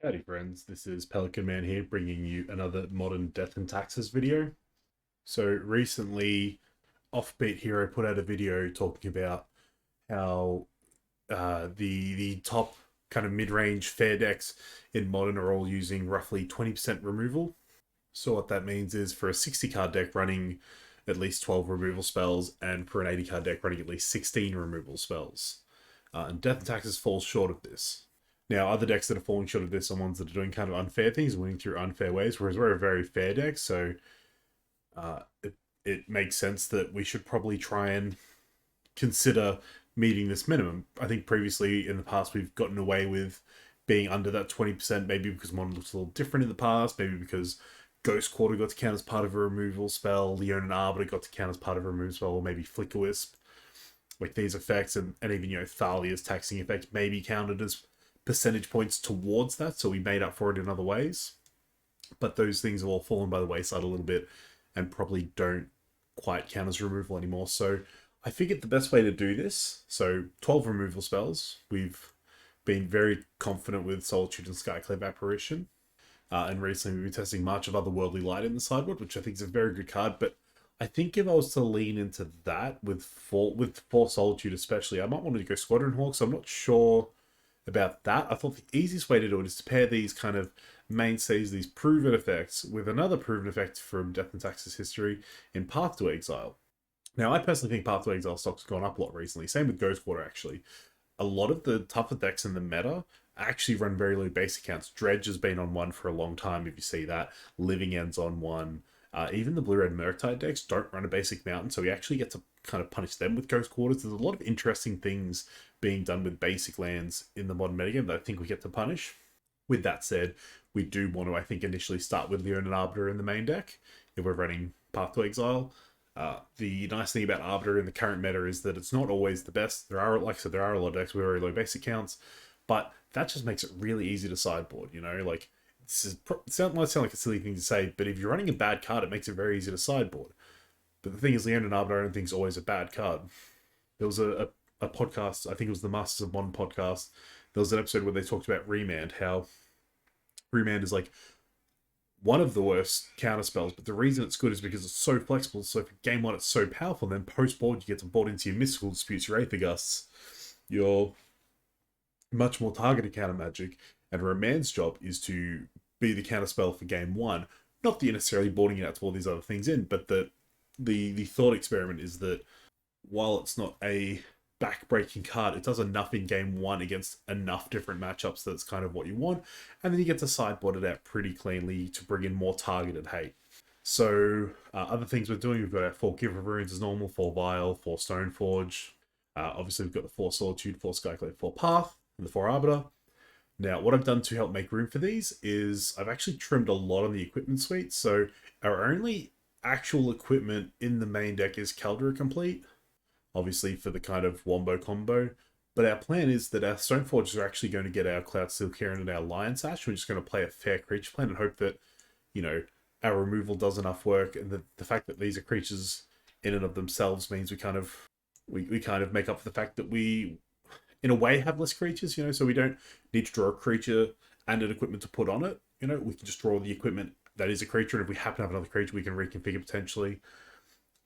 Howdy friends, this is PelicanMan here bringing you another modern Death and Taxes video. So recently, Offbeat Hero put out a video talking about how the top kind of mid-range fair decks in Modern are all using roughly 20% removal. So what that means is for a 60 card deck running at least 12 removal spells, and for an 80 card deck running at least 16 removal spells. And Death and Taxes falls short of this. Now, other decks that are falling short of this are ones that are doing kind of unfair things, winning through unfair ways, whereas we're a very fair deck, so it makes sense that we should probably try and consider meeting this minimum. I think previously in the past we've gotten away with being under that 20%, maybe because Modern looks a little different in the past, maybe because Ghost Quarter got to count as part of a removal spell, Leonin Arbiter got to count as part of a removal spell, or maybe Flicker Wisp. Like these effects, and even, Thalia's taxing effect maybe counted as percentage points towards that, so we made up for it in other ways. But those things have all fallen by the wayside a little bit and probably don't quite count as removal anymore. So I figured the best way to do this, so 12 removal spells, we've been very confident with Solitude and Skyclave Apparition. And recently we've been testing March of Otherworldly Light in the sideboard, which I think is a very good card, but I think if I was to lean into that with four Solitude especially, I might want to go Squadron Hawk, so I'm not sure about that. I thought the easiest way to do it is to pair these kind of mainstays, these proven effects, with another proven effect from Death and Taxes history in Path to Exile. Now, I personally think Path to Exile stock's gone up a lot recently. Same with Ghost Quarter, actually. A lot of the tougher decks in the meta actually run very low basic counts. Dredge has been on one for a long time, if you see that. Living End's on one. Even the Blue-Red Murktide decks don't run a basic mountain, so we actually get to kind of punish them with Ghost Quarters. There's a lot of interesting things being done with basic lands in the modern metagame that I think we get to punish. With that said, we do want to, I think, initially start with Leonin Arbiter in the main deck if we're running Path to Exile. The nice thing about Arbiter in the current meta is that it's not always the best. There are, like I said, there are a lot of decks with very low basic counts, but that just makes it really easy to sideboard, like it might sound like a silly thing to say, but if you're running a bad card, it makes it very easy to sideboard. But the thing is, Leonin Arbiter, I don't think is always a bad card. There was a podcast, I think it was the Masters of Modern podcast. There was an episode where they talked about Remand, how Remand is like one of the worst counter spells, but the reason it's good is because it's so flexible. So for game one, it's so powerful. Then post board, you get to board into your Mystical Disputes, your Aether Gusts, your much more targeted counter magic. And Remand's job is to be the counter spell for game one. Not that you're necessarily boarding it out to all these other things in, but that the thought experiment is that while it's not a back-breaking card, it does enough in game one against enough different matchups that's kind of what you want, and then you get to sideboard it out pretty cleanly to bring in more targeted hate. So other things we're doing, we've got our 4 Giver Runes as normal, 4 Vial, 4 Stoneforge. Obviously we've got the 4 Solitude, 4 Skyclave, 4 Path, and the 4 Arbiter. Now, what I've done to help make room for these is I've actually trimmed a lot on the equipment suite. So our only actual equipment in the main deck is Caldera Complete, obviously for the kind of wombo combo. But our plan is that our Stoneforges are actually going to get our Cloudsteel Kieran and our Lion Sash. We're just going to play a fair creature plan and hope that, our removal does enough work. And the fact that these are creatures in and of themselves means we kind of make up for the fact that we, in a way, have less creatures, so we don't need to draw a creature and an equipment to put on it. We can just draw the equipment that is a creature, and if we happen to have another creature, we can reconfigure potentially.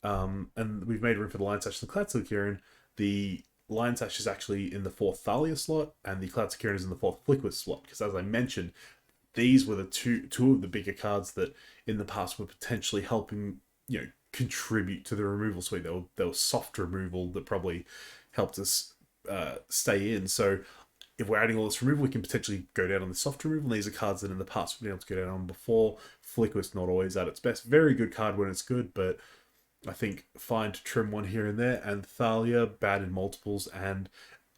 And we've made room for the Lion Sash and the Cloudsteel Kieran. The Lion Sash is actually in the 4th Thalia slot, and the Cloudsteel Kieran is in the 4th Flicker slot, because as I mentioned, these were the two of the bigger cards that in the past were potentially helping, contribute to the removal suite. They were soft removal that probably helped us stay in. So if we're adding all this removal, we can potentially go down on the soft removal. These are cards that in the past we've been able to go down on before. Flicker is not always at its best. Very good card when it's good, but I think fine to trim one here and there. And Thalia, bad in multiples, and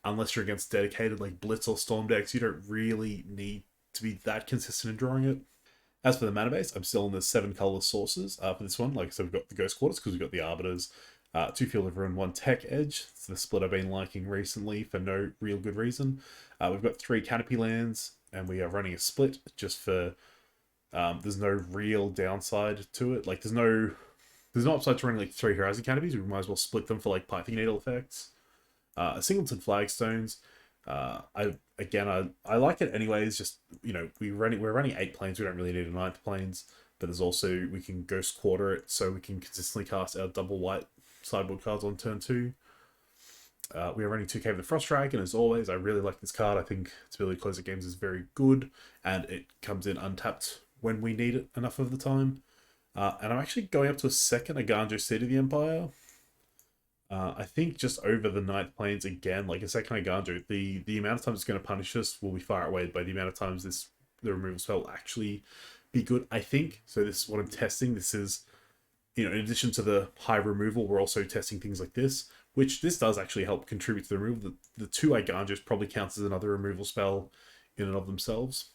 unless you're against dedicated like Blitz or Storm decks, you don't really need to be that consistent in drawing it. As for the mana base, I'm still in the 7 colorless sources for this one. Like I said, we've got the Ghost Quarters because we've got the Arbiters, 2 Field of Ruin, 1 Tech Edge. It's the split I've been liking recently for no real good reason. We've got 3 Canopy lands, and we are running a split just for... there's no real downside to it. Like, there's no upside to running like 3 Horizon Canopies. We might as well split them for like Python Needle effects. A Singleton Flagstones. I like it anyways, just you know, we're running 8 planes. We don't really need a 9th planes, but there's also, we can Ghost Quarter it so we can consistently cast our double white sideboard cards on turn 2. We are running 2K of the Frost Dragon, as always. I really like this card. I think its ability to close the games is very good, and it comes in untapped when we need it enough of the time. And I'm actually going up to a second Aganjo Seed of the Empire. I think just over the 9th planes again, like a second Aganjo, the amount of times it's going to punish us will be far outweighed by the amount of times the removal spell will actually be good, I think. So this is what I'm testing. This is, you know, in addition to the high removal, we're also testing things like this, which this does actually help contribute to the removal. The 2 Iganjos probably counts as another removal spell in and of themselves.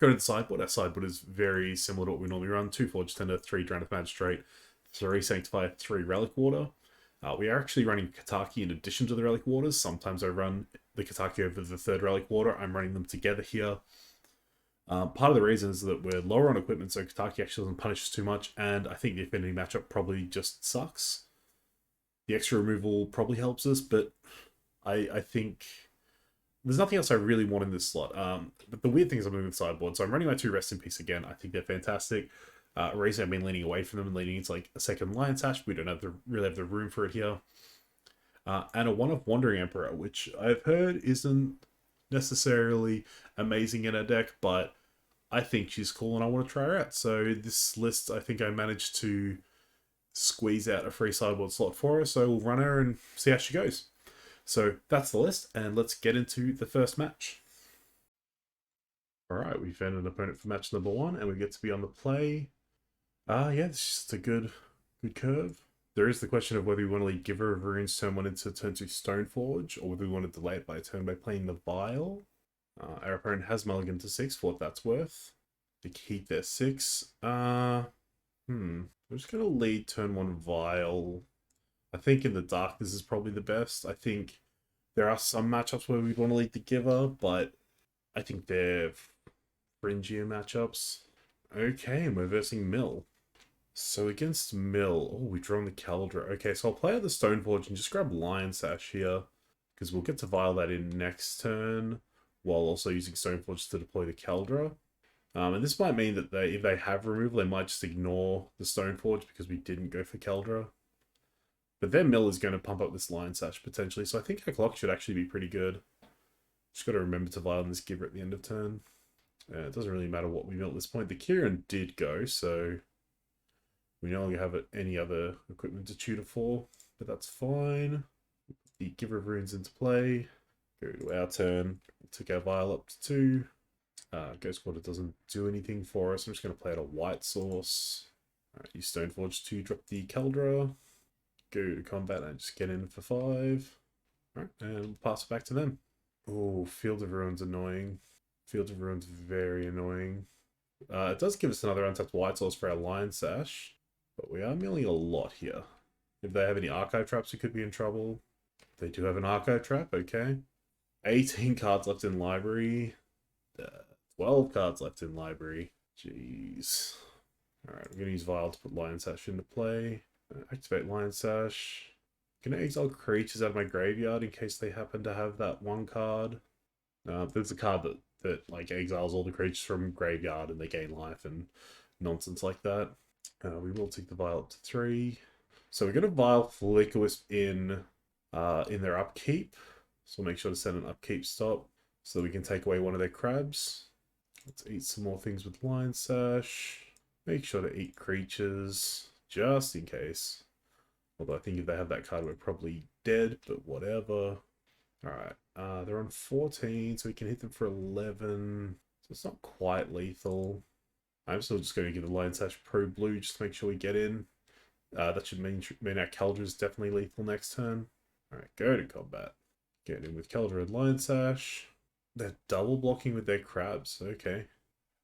Go to the sideboard. Our sideboard is very similar to what we normally run. 2 Forge Tender, 3 Drannith Magistrate, 3 Sanctify, 3 Relic Water. We are actually running Kataki in addition to the Relic Waters. Sometimes I run the Kataki over the 3rd Relic Water. I'm running them together here. Part of the reason is that we're lower on equipment, so Kataki actually doesn't punish us too much, and I think the affinity matchup probably just sucks. The extra removal probably helps us, but I think there's nothing else I really want in this slot. But the weird thing is I'm moving the sideboard, so I'm running my 2 Rest in Peace again. I think they're fantastic. Recently I've been leaning away from them and leaning into like a second Lion Sash. We don't really have the room for it here. And a 1 of Wandering Emperor, which I've heard isn't necessarily amazing in a deck, but I think she's cool and I want to try her out. So this list, I think I managed to squeeze out a free sideboard slot for her, so we'll run her and see how she goes. So that's the list, and let's get into the first match. Alright, we found an opponent for match number 1, and we get to be on the play. Yeah, this is just a good curve. There is the question of whether we want to lead Giver of Runes turn 1 into turn 2 Stoneforge, or whether we want to delay it by a turn by playing the Vial. Our opponent has mulligan to 6 for what that's worth. They keep their 6. I'm just going to lead turn 1 Vial. I think in the dark this is probably the best. I think there are some matchups where we'd want to lead the Giver, but I think they're fringier matchups. Okay, we're versing Mill. So against Mill, oh, we've drawn the Caldra. Okay, so I'll play out the Stoneforge and just grab Lion Sash here, because we'll get to Vial that in next turn, while also using Stoneforge to deploy the Caldra. And this might mean that if they have removal, they might just ignore the Stoneforge because we didn't go for Caldra. But their Mill is going to pump up this Lion Sash potentially, so I think our clock should actually be pretty good. Just got to remember to Vial this Giver at the end of turn. It doesn't really matter what we mill at this point. The Kieran did go, so we no longer have any other equipment to tutor for, but that's fine. The Giver of Runes into play. Go to our turn. We took our Vial up to 2. Ghost Quarter doesn't do anything for us. I'm just going to play out a White Source. Alright, use Stoneforge to drop the Caldra. Go to combat and just get in for 5. Alright, and we'll pass it back to them. Oh, Field of Ruins annoying. Field of Ruins very annoying. It does give us another untapped White Source for our Lion Sash, but we are milling a lot here. If they have any Archive Traps, we could be in trouble. They do have an Archive Trap, okay. 18 cards left in Library. 12 cards left in Library. Jeez. Alright, I'm going to use Vial to put Lion Sash into play. Activate Lion Sash. I'm going to exile creatures out of my graveyard in case they happen to have that 1 card. There's a card that like exiles all the creatures from graveyard and they gain life and nonsense like that. We will take the Vial up to 3. So we're going to Vial Flicker Wisp in their upkeep. So we'll make sure to set an upkeep stop so that we can take away one of their crabs. Let's eat some more things with Lion Sash. Make sure to eat creatures just in case. Although I think if they have that card, we're probably dead, but whatever. Alright, they're on 14, so we can hit them for 11. So it's not quite lethal. I'm still just going to give the Lion Sash Pro Blue just to make sure we get in. That should mean our Caldra is definitely lethal next turn. Alright, go to combat. Get in with Caldra and Lion Sash. They're double blocking with their crabs. Okay.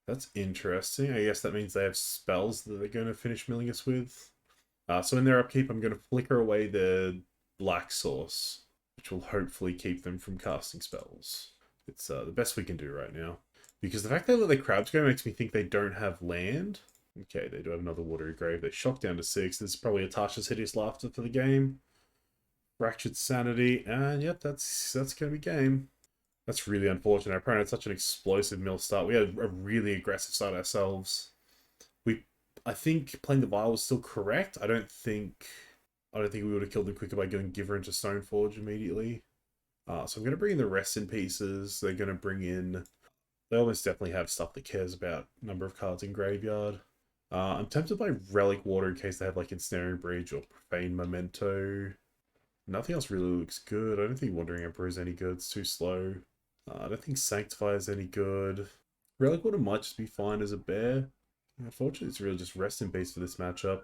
That's interesting. I guess that means they have spells that they're going to finish milling us with. So in their upkeep, I'm going to flicker away the Black Source, which will hopefully keep them from casting spells. It's the best we can do right now. Because the fact they let their crabs go makes me think they don't have land. Okay, they do have another Watery Grave. They shock down to 6. This is probably a Tasha's Hideous Laughter for the game. Fractured Sanity. And yep, that's going to be game. That's really unfortunate. Our opponent had such an explosive mill start. We had a really aggressive start ourselves. We, I think playing the Vial was still correct. I don't think we would have killed them quicker by going Giver into Stoneforge immediately. So I'm going to bring in the rest in pieces. They're going to bring in... They almost definitely have stuff that cares about number of cards in graveyard. I'm tempted by Relic Water in case they have like Ensnaring Bridge or Profane Memento. Nothing else really looks good. I don't think Wandering Emperor is any good. It's too slow. I don't think Sanctify is any good. Relic Water might just be fine as a bear. Unfortunately, it's really just rest in peace for this matchup.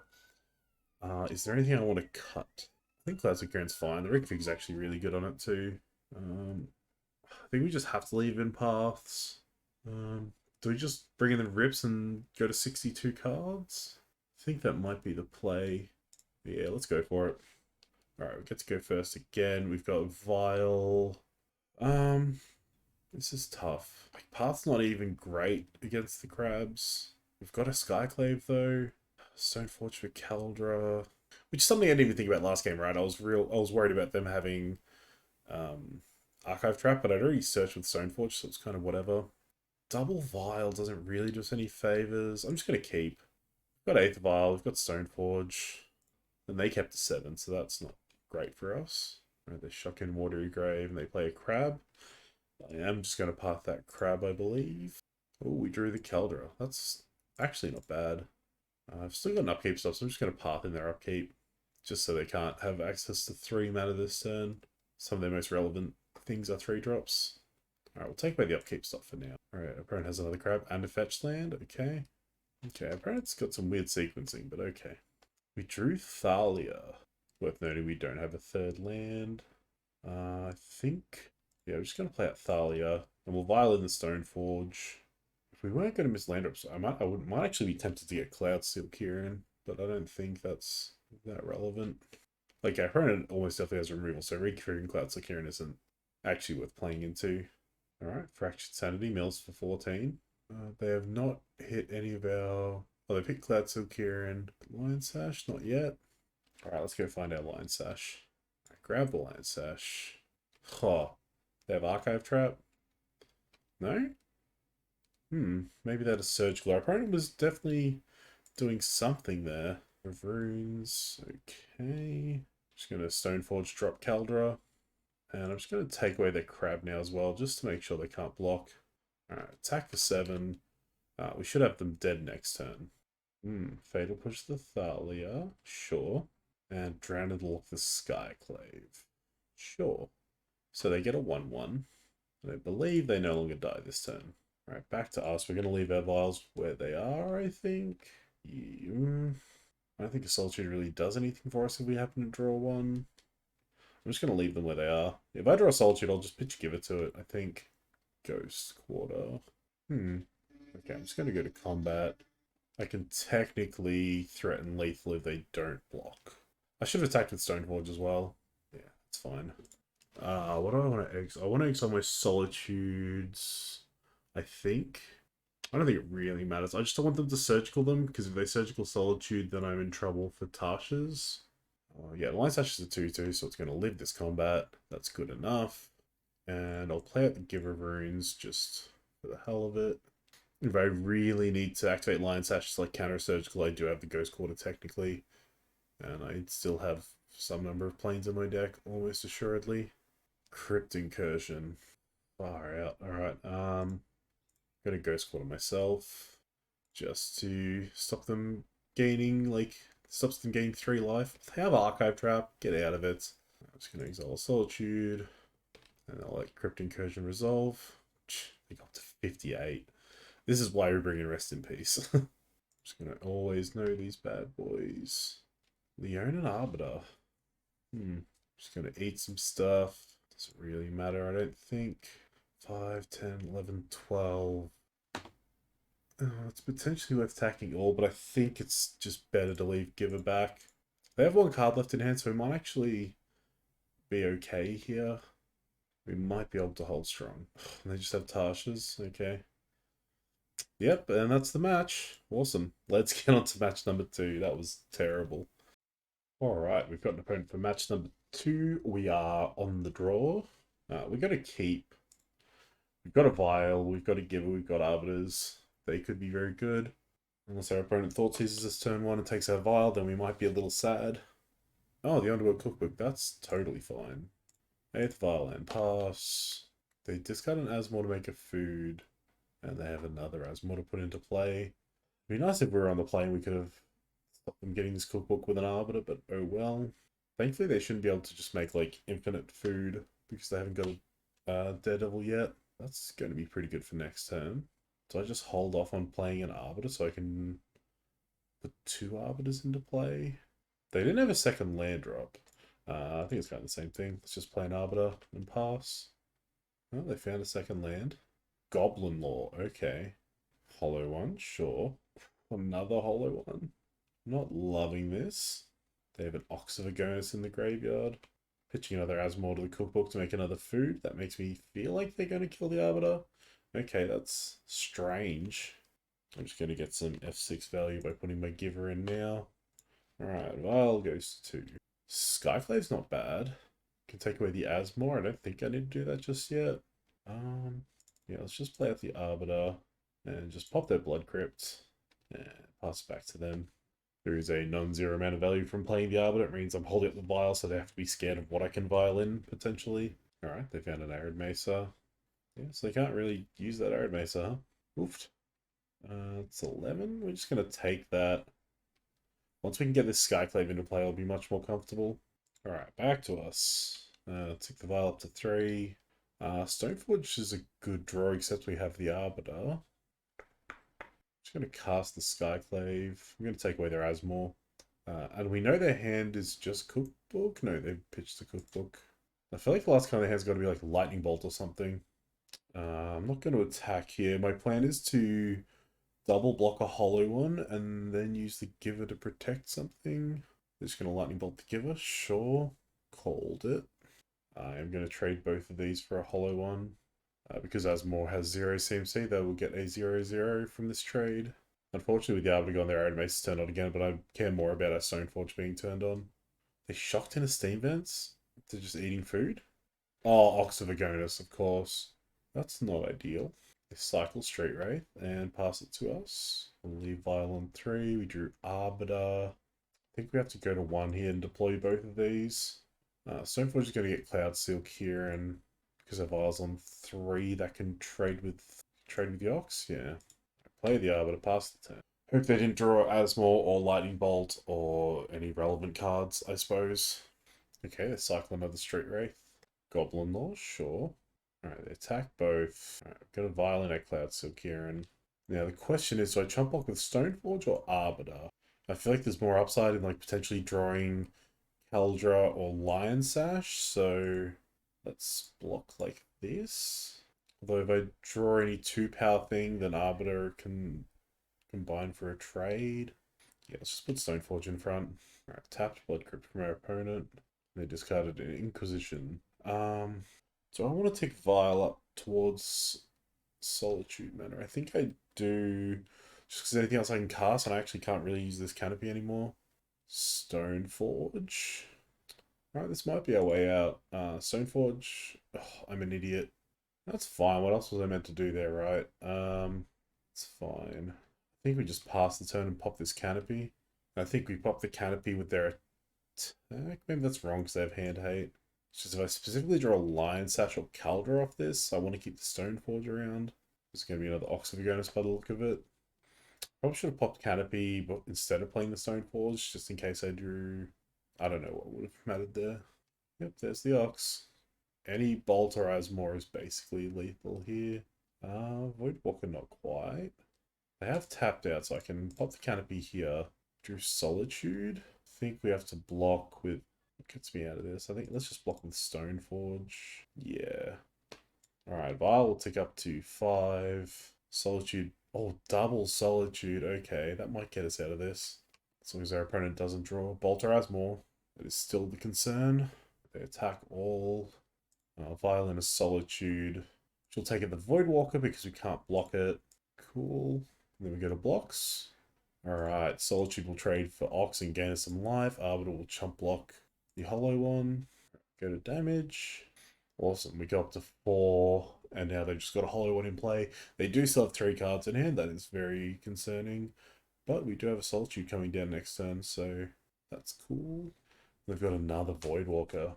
Is there anything I want to cut? I think Classic Grand's fine. The Rig Fig's actually really good on it too. I think we just have to leave in paths. Do we just bring in the rips and go to 62 cards? I think that might be the play. Yeah, let's go for it. Alright, we get to go first again. We've got Vile. This is tough. Like, Path's not even great against the crabs. We've got a Skyclave though. Stoneforge for Caldra. Which is something I didn't even think about last game, right? I was worried about them having Archive Trap, but I'd already searched with Stoneforge, so it's kind of whatever. Double Vial doesn't really do us any favors. I'm just gonna keep. We've got 8th Vial, we've got Stoneforge. And they kept a 7, so that's not great for us. Right, they shock in Watery Grave and they play a crab. I am just going to path that crab, I believe. Oh, we drew the Caldra. That's actually not bad. I've still got an upkeep stuff, so I'm just going to path in their upkeep. Just so they can't have access to 3 mana this turn. Some of their most relevant things are 3-drops. Alright, we'll take away the upkeep stuff for now. Alright, our opponent has another crab and a fetch land. Okay. Okay, our opponent's got some weird sequencing, but okay. We drew Thalia. Worth noting we don't have a 3rd land. I think... Yeah, we're just going to play out Thalia. And we'll Vial in the Stoneforge. If we weren't going to miss land drops, I might actually be tempted to get Cloudseal Kieran. But I don't think that's that relevant. Like, our opponent almost definitely has removal, so recreating Cloudseal Kieran isn't actually worth playing into. Alright, Fractured Sanity, mills for 14. They have not hit any of our... Oh, they've hit Cloudseal Kieran. Lion Sash? Not yet. Alright, let's go find our Lion Sash. Right, grab the Lion Sash. Oh, they have Archive Trap? No? Maybe that is Surgical. Our opponent was definitely doing something there. Of runes. Okay. Just going to Stoneforge drop Caldra. And I'm just going to take away their crab now as well, just to make sure they can't block. Alright, attack for 7. We should have them dead next turn. Fatal Push the Thalia. Sure. And Drowned Lock the Skyclave. Sure. So they get a 1-1. And I believe they no longer die this turn. Alright, back to us. We're going to leave our vials where they are, I think. I don't think a Solitude really does anything for us if we happen to draw one. I'm just going to leave them where they are. If I draw a Solitude, I'll just pitch give it to it, I think. Ghost Quarter. Okay, I'm just going to go to combat. I can technically threaten lethal if they don't block. I should have attacked with Stoneforge as well. Yeah, it's fine. What do I want to exile? I want to exile my Solitudes, I think. I don't think it really matters. I just don't want them to surgical them, because if they surgical Solitude, then I'm in trouble for Tasha's. Yeah, Lion Sash is a 2-2, so it's going to live this combat. That's good enough. And I'll play out the Giver Runes just for the hell of it. If I really need to activate Lion Sash like counter-surgical, I do have the Ghost Quarter technically. And I still have some number of planes in my deck, almost assuredly. Crypt Incursion. Far out. Alright, I'm gonna Ghost Quarter myself. Just to stop them gaining, stops them gaining 3 life. They have Archive Trap, get out of it. I'm just gonna exile Solitude. And I'll let Crypt Incursion resolve. They got up to 58. This is why we bring in Rest in Peace. I'm just gonna always know these bad boys. Leonin Arbiter. Just gonna eat some stuff. Doesn't really matter, I don't think. 5, 10, 11, 12. It's potentially worth attacking all, but I think it's just better to leave Giver back. They have 1 card left in hand, so we might actually be okay here. We might be able to hold strong. They just have Tasha's, okay. Yep, and that's the match. Awesome. Let's get on to match number 2. That was terrible. Alright, we've got an opponent for match number 2. We are on the draw. We're going to keep We've got a Vial, we've got a Giver, we've got Arbiters. They could be very good. Unless our opponent thought seizes us turn 1 and takes our Vial, then we might be a little sad. Oh, the Underworld Cookbook, that's totally fine. 8th Vial and pass. They discard an Asmore to make a food, and they have another Asmore to put into play. It'd be nice if we were on the play and we could have stopped them getting this cookbook with an Arbiter, but oh well. Thankfully, they shouldn't be able to just make, like, infinite food because they haven't got a Daredevil yet. That's going to be pretty good for next turn. So I just hold off on playing an Arbiter so I can put 2 Arbiters into play. They didn't have a second land drop. I think it's kind of the same thing. Let's just play an Arbiter and pass. Oh, they found a second land. Goblin Law, okay. Hollow one, sure. Another hollow one. Not loving this. They have an Ox of Agonis in the graveyard. Pitching another Asmore to the cookbook to make another food. That makes me feel like they're going to kill the Arbiter. Okay, that's strange. I'm just going to get some F6 value by putting my Giver in now. Alright, Vial goes to 2. Skyflave's not bad. Can take away the Asmore. I don't think I need to do that just yet. Yeah, let's just play out the Arbiter and just pop their Blood Crypt and pass it back to them. There is a non-zero amount of value from playing the Arbiter. It means I'm holding up the Vial, so they have to be scared of what I can Vial in, potentially. Alright, they found an Arid Mesa. Yeah, so they can't really use that Arid Mesa, huh? Oofed. It's 11. We're just going to take that. Once we can get this Skyclave into play, I'll be much more comfortable. Alright, back to us. Take the Vial up to 3. Stoneforge is a good draw, except we have the Arbiter. Just going to cast the Skyclave. I'm going to take away their Asmore. And we know their hand is just Cookbook. No, they've pitched the Cookbook. I feel like the last card of their hand's got to be like Lightning Bolt or something. I'm not going to attack here. My plan is to double block a hollow one and then use the Giver to protect something. They're just going to Lightning Bolt the Giver. Sure. Called it. I am going to trade both of these for a hollow one. Because Asmore has 0 CMC, they will get a 0/0 from this trade. Unfortunately, with the Arbiter going their own base turned on again, but I care more about our Stoneforge being turned on. They shocked in a Steam Vents? They're just eating food? Oh, Ox of Agonis, of course. That's not ideal. They cycle Straight Wraith and pass it to us. We'll leave Vial on 3. We drew Arbiter. I think we have to go to 1 here and deploy both of these. Stoneforge is going to get Cloud Silk here, and because our Vial's on 3, that can trade with the Ox. Yeah. Play the Arbiter, pass the turn. Hope they didn't draw Asmore or Lightning Bolt or any relevant cards, I suppose. Okay, they cycle another Straight Wraith. Goblin Law, sure. Alright, they attack both. Alright, I've got a Violin at Cloud Silk here, and now the question is, do I chump block with Stoneforge or Arbiter? I feel like there's more upside in like potentially drawing Caldra or Lion Sash, so let's block like this. Although if I draw any 2-power thing, then Arbiter can combine for a trade. Yeah, let's just put Stoneforge in front. Alright, tapped Blood Crypt from our opponent. They discarded an Inquisition. Do I want to take Vial up towards Solitude Manor? I think I do. Just because anything else I can cast, and I actually can't really use this canopy anymore. Stoneforge. Alright, this might be our way out. Stoneforge. Oh, I'm an idiot. That's fine. What else was I meant to do there, right? It's fine. I think we just pass the turn and pop this canopy. I think we pop the canopy with their attack. Maybe that's wrong because they have hand hate. It's just if I specifically draw a Lion Sash or Caldra off this, I want to keep the Stoneforge around. There's going to be another Ox of Agonis by the look of it. Probably should have popped Canopy but instead of playing the Stoneforge, just in case I drew... I don't know what would have mattered there. Yep, there's the Ox. Any Bolt or Asmore is basically lethal here. Voidwalker not quite. They have tapped out, so I can pop the Canopy here. Drew Solitude. I think we have to block with... What gets me out of this? I think let's just block with Stoneforge. Yeah. Alright, Vial will tick up to 5. Solitude. Oh, double Solitude. Okay, that might get us out of this. As long as our opponent doesn't draw Bolt or Asmore. That is still the concern. They attack all. Vial in a Solitude. She'll take it the Voidwalker because we can't block it. Cool. And then we go to blocks. Alright, Solitude will trade for Ox and gain us some life. Arbiter will chump block the hollow one. Go to damage. Awesome, we go up to 4. and now they've just got a hollow one in play. They do still have 3 cards in hand. That is very concerning. But we do have a Solitude coming down next turn, so that's cool. They've got another Voidwalker.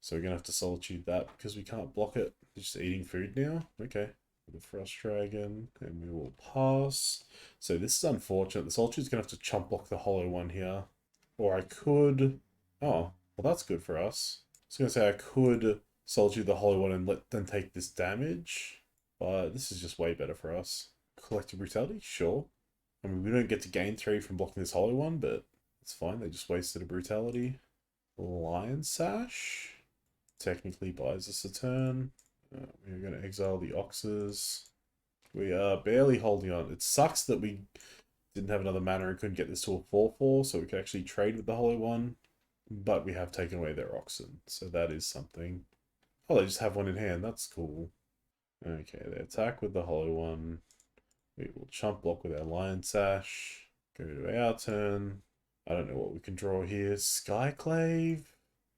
So we're going to have to Solitude that because we can't block it. They're just eating food now. Okay. The Frost Dragon, and we will pass. So this is unfortunate. The Solitude's going to have to chump block the hollow one here. Or I could... Oh, well that's good for us. I was going to say I could Solitude the hollow one and let them take this damage. But this is just way better for us. Collective Brutality? Sure. I mean, we don't get to gain 3 from blocking this hollow one, but it's fine. They just wasted a Brutality. Lion Sash technically buys us a turn. We're going to exile the Oxes. We are barely holding on. It sucks that we didn't have another mana and couldn't get this to a 4/4, so we could actually trade with the hollow one. But we have taken away their Oxen, so that is something. Oh, they just have one in hand. That's cool. Okay, they attack with the hollow one. We will chump block with our Lion Sash. Go to our turn. I don't know what we can draw here. Skyclave?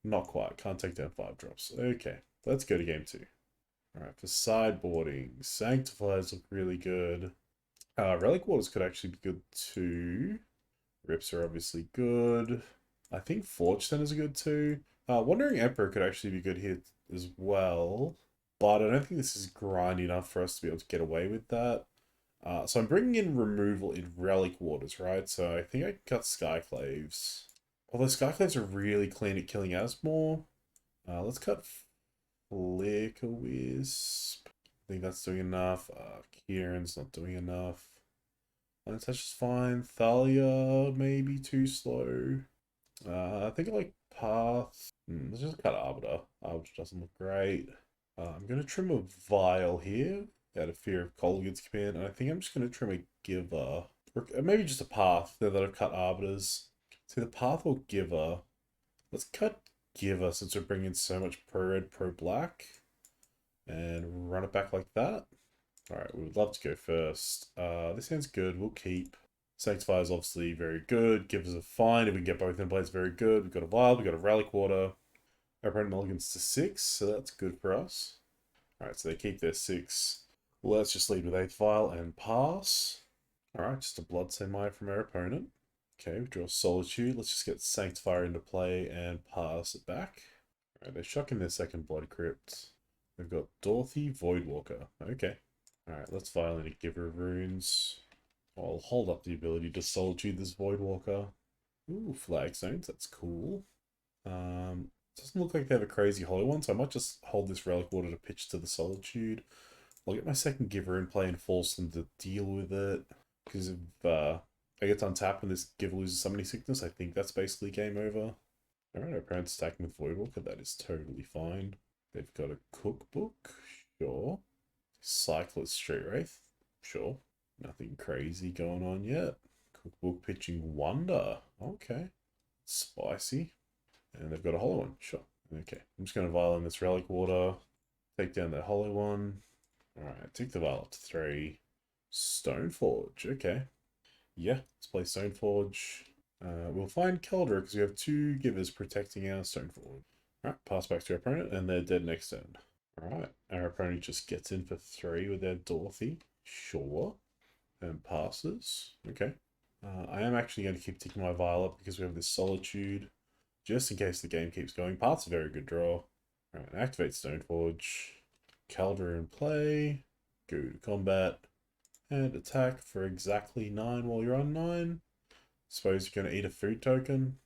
Not quite. Can't take down 5 drops. Okay, let's go to game 2. Alright, for sideboarding, Sanctifiers look really good. Relic Waters could actually be good too. Rips are obviously good. I think Forge Centers are good too. Wandering Emperor could actually be good here as well. But I don't think this is grindy enough for us to be able to get away with that. So I'm bringing in removal in Relic Waters, right? So I think I can cut Skyclaves. Although Skyclaves are really clean at killing Asmore. Let's cut Flicker Wisp. I think that's doing enough. Kieran's not doing enough. Lion Touch is fine. Thalia, maybe too slow. I think I like Path. Let's just cut Arbiter. Arbiter doesn't look great. I'm going to trim a Vial here, out of fear of Kolaghan's command. And I think I'm just going to trim a Giver. Or maybe just a Path, now that I've cut Arbiters. See, the Path or Giver. Let's cut Giver since we're bringing so much pro-red, pro-black. And run it back like that. Alright, we would love to go first. This hand's good, we'll keep. Sanctify is obviously very good. Give us a fine. If we can get both in play, it's very good. We've got a Wild, we've got a Relic Water. Our opponent mulligans to 6, so that's good for us. Alright, so they keep their 6. Well, let's just lead with 8th Vial and pass. Alright, just a Bloodstained Mire from our opponent. Okay, we draw Solitude. Let's just get Sanctifier into play and pass it back. Alright, they're shocking their second Blood Crypt. We've got Dorothy Voidwalker. Okay. Alright, let's violate a Giver of Runes. I'll hold up the ability to Solitude this Voidwalker. Ooh, Flag Zones, that's cool. Doesn't look like they have a crazy hollow one, so I might just hold this Relic Water to pitch to the Solitude. I'll get my second Giver in play and force them to deal with it. Because if I get to untap and this Giver loses Summoning Sickness, I think that's basically game over. Alright, our opponent's attacking with Voidwalker, that is totally fine. They've got a Cookbook, sure. Cyclist Straight Wraith, sure. Nothing crazy going on yet. Cookbook pitching Wonder, okay. Spicy. And they've got a hollow one, sure. Okay, I'm just going to vial in this Relic Water. Take down that hollow one. Alright, take the vial up to 3. Stoneforge, okay. Yeah, let's play Stoneforge. We'll find Keldra because we have 2 Givers protecting our Stoneforge. Alright, pass back to our opponent, and they're dead next turn. Alright, our opponent just gets in for 3 with their Dorothy. Sure. And passes. Okay. I am actually going to keep ticking my Vial up because we have this Solitude. Just in case the game keeps going. Path's a very good draw. Alright, activate Stoneforge. Keldra in play. Go to combat. And attack for exactly 9 while you're on 9. Suppose you're going to eat a food token.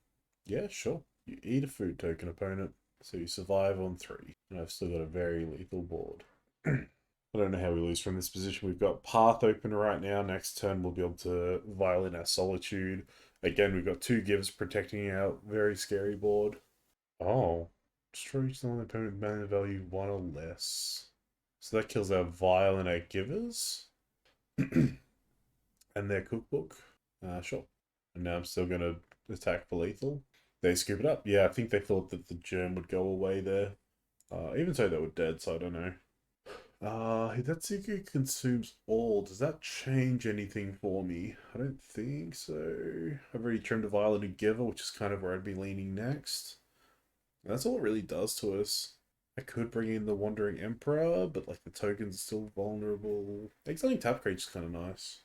Yeah, sure. You eat a food token, opponent. So you survive on 3. And I've still got a very lethal board. I don't know how we lose from this position. We've got Path open right now. Next turn we'll be able to violate our Solitude. Again, we've got 2 Givers protecting our very scary board. Oh. Destroy each on the opponent mana value 1 or less. So that kills our Vial and our Givers. And their Cookbook. Sure. And now I'm still going to attack for lethal. They scoop it up. Yeah, I think they thought that the germ would go away there. Even so, they were dead, so I don't know. Hidetsugu consumes all. Does that change anything for me? I don't think so. I've already trimmed a Violet and Giver, which is kind of where I'd be leaning next. And that's all it really does to us. I could bring in the Wandering Emperor, but like the tokens are still vulnerable. Exiling tap creature's kind of nice.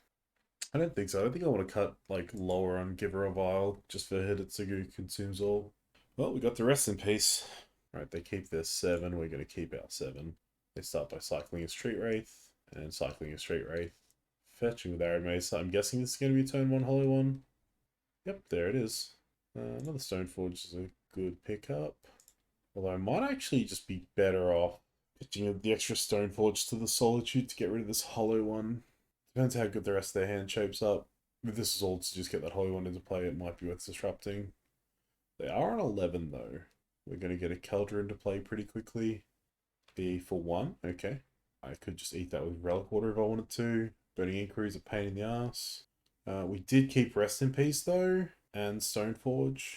I don't think so. I don't think I want to cut like lower on Giver of Vile just for Hidetsugu consumes all. Well, we got the rest in peace. Right, they keep their 7. We're going to keep our 7. They start by cycling a Street Wraith and cycling a Street Wraith. Fetching with Arid Mace. I'm guessing this is going to be a turn 1 Hollow one. Yep, there it is. Another Stoneforge is a good pickup. Although I might actually just be better off pitching the extra Stoneforge to the Solitude to get rid of this Hollow one. Depends how good the rest of their hand shapes up. If this is all to just get that Hollow one into play, it might be worth disrupting. They are on 11 though. We're going to get a Keldra into play pretty quickly. B for 1, okay. I could just eat that with Relic Water if I wanted to. Burning Inquiry is a pain in the ass. We did keep Rest in Peace though, and Stoneforge.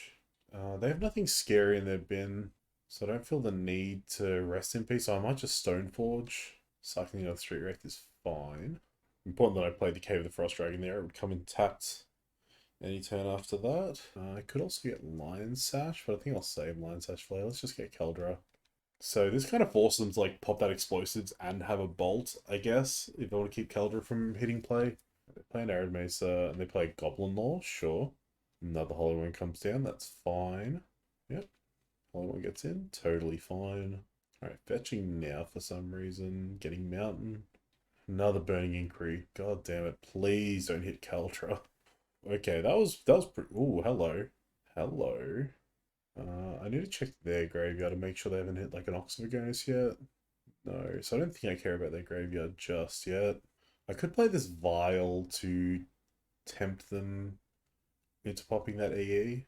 They have nothing scary in their bin, so I don't feel the need to Rest in Peace, so I might just Stoneforge. Cycling another Street Wraith is fine. Important that I played the Cave of the Frost Dragon there. It would come in tapped any turn after that. I could also get Lion Sash, but I think I'll save Lion Sash for later. Let's just get Keldra. So this kind of forces them to like pop that explosives and have a bolt, I guess, if they want to keep Keldra from hitting play. They play an Arid Mesa and they play Goblin Law, sure. Another Hollow one comes down, that's fine. Yep. Hollow one gets in, totally fine. Alright, fetching now for some reason. Getting Mountain. Another Burning Inquiry. God damn it. Please don't hit Keldra. Okay, that was pretty... Ooh, hello. Hello. I need to check their graveyard to make sure they haven't hit like an Oxyvagonus yet. No, so I don't think I care about their graveyard just yet. I could play this Vial to tempt them into popping that EE,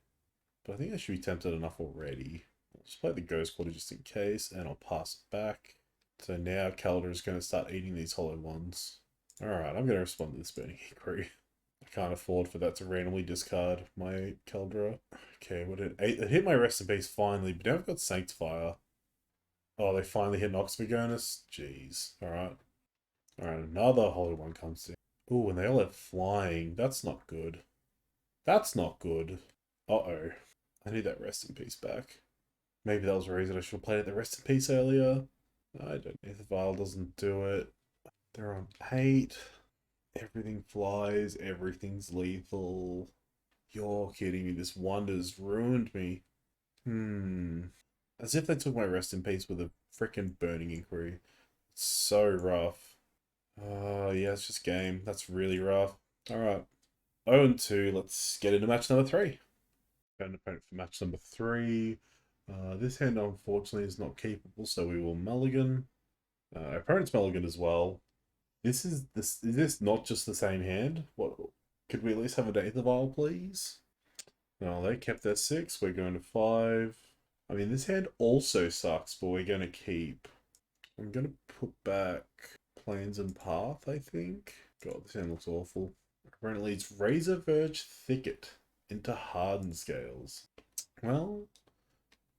but I think I should be tempted enough already. I'll just play the Ghost Quarter just in case, and I'll pass it back. So now Keldra is going to start eating these hollow ones. Alright, I'm going to respond to this Burning Inquiry. I can't afford for that to randomly discard my Keldra. Okay, what did it hit my Rest in Peace finally, but now I've got Sanctifier. Oh, they finally hit an Oxyvagonus? Jeez. Alright. Alright, another Hollow one comes in. Ooh, and they all have flying. That's not good. That's not good. Uh-oh. I need that Rest in Peace back. Maybe that was the reason I should have played it the Rest in Peace earlier. I don't know if the Vial doesn't do it. They're on 8. Everything flies. Everything's lethal. You're kidding me. This Wonder's ruined me. As if they took my Rest in Peace with a frickin' Burning Inquiry. It's so rough. Yeah, it's just game. That's really rough. Alright. 0-2. Let's get into match number 3. Got an opponent for match number 3. This hand, unfortunately, is not capable, so we will mulligan. Our opponent's mulligan as well. Is this not just the same hand? What could we at least have a Daith of Isle, please? No, they kept their 6. We're going to 5. I mean, this hand also sucks, but we're going to keep. I'm going to put back Plains and Path, I think. God, this hand looks awful. Apparently, it's Razor Verge Thicket into Hardened Scales. Well,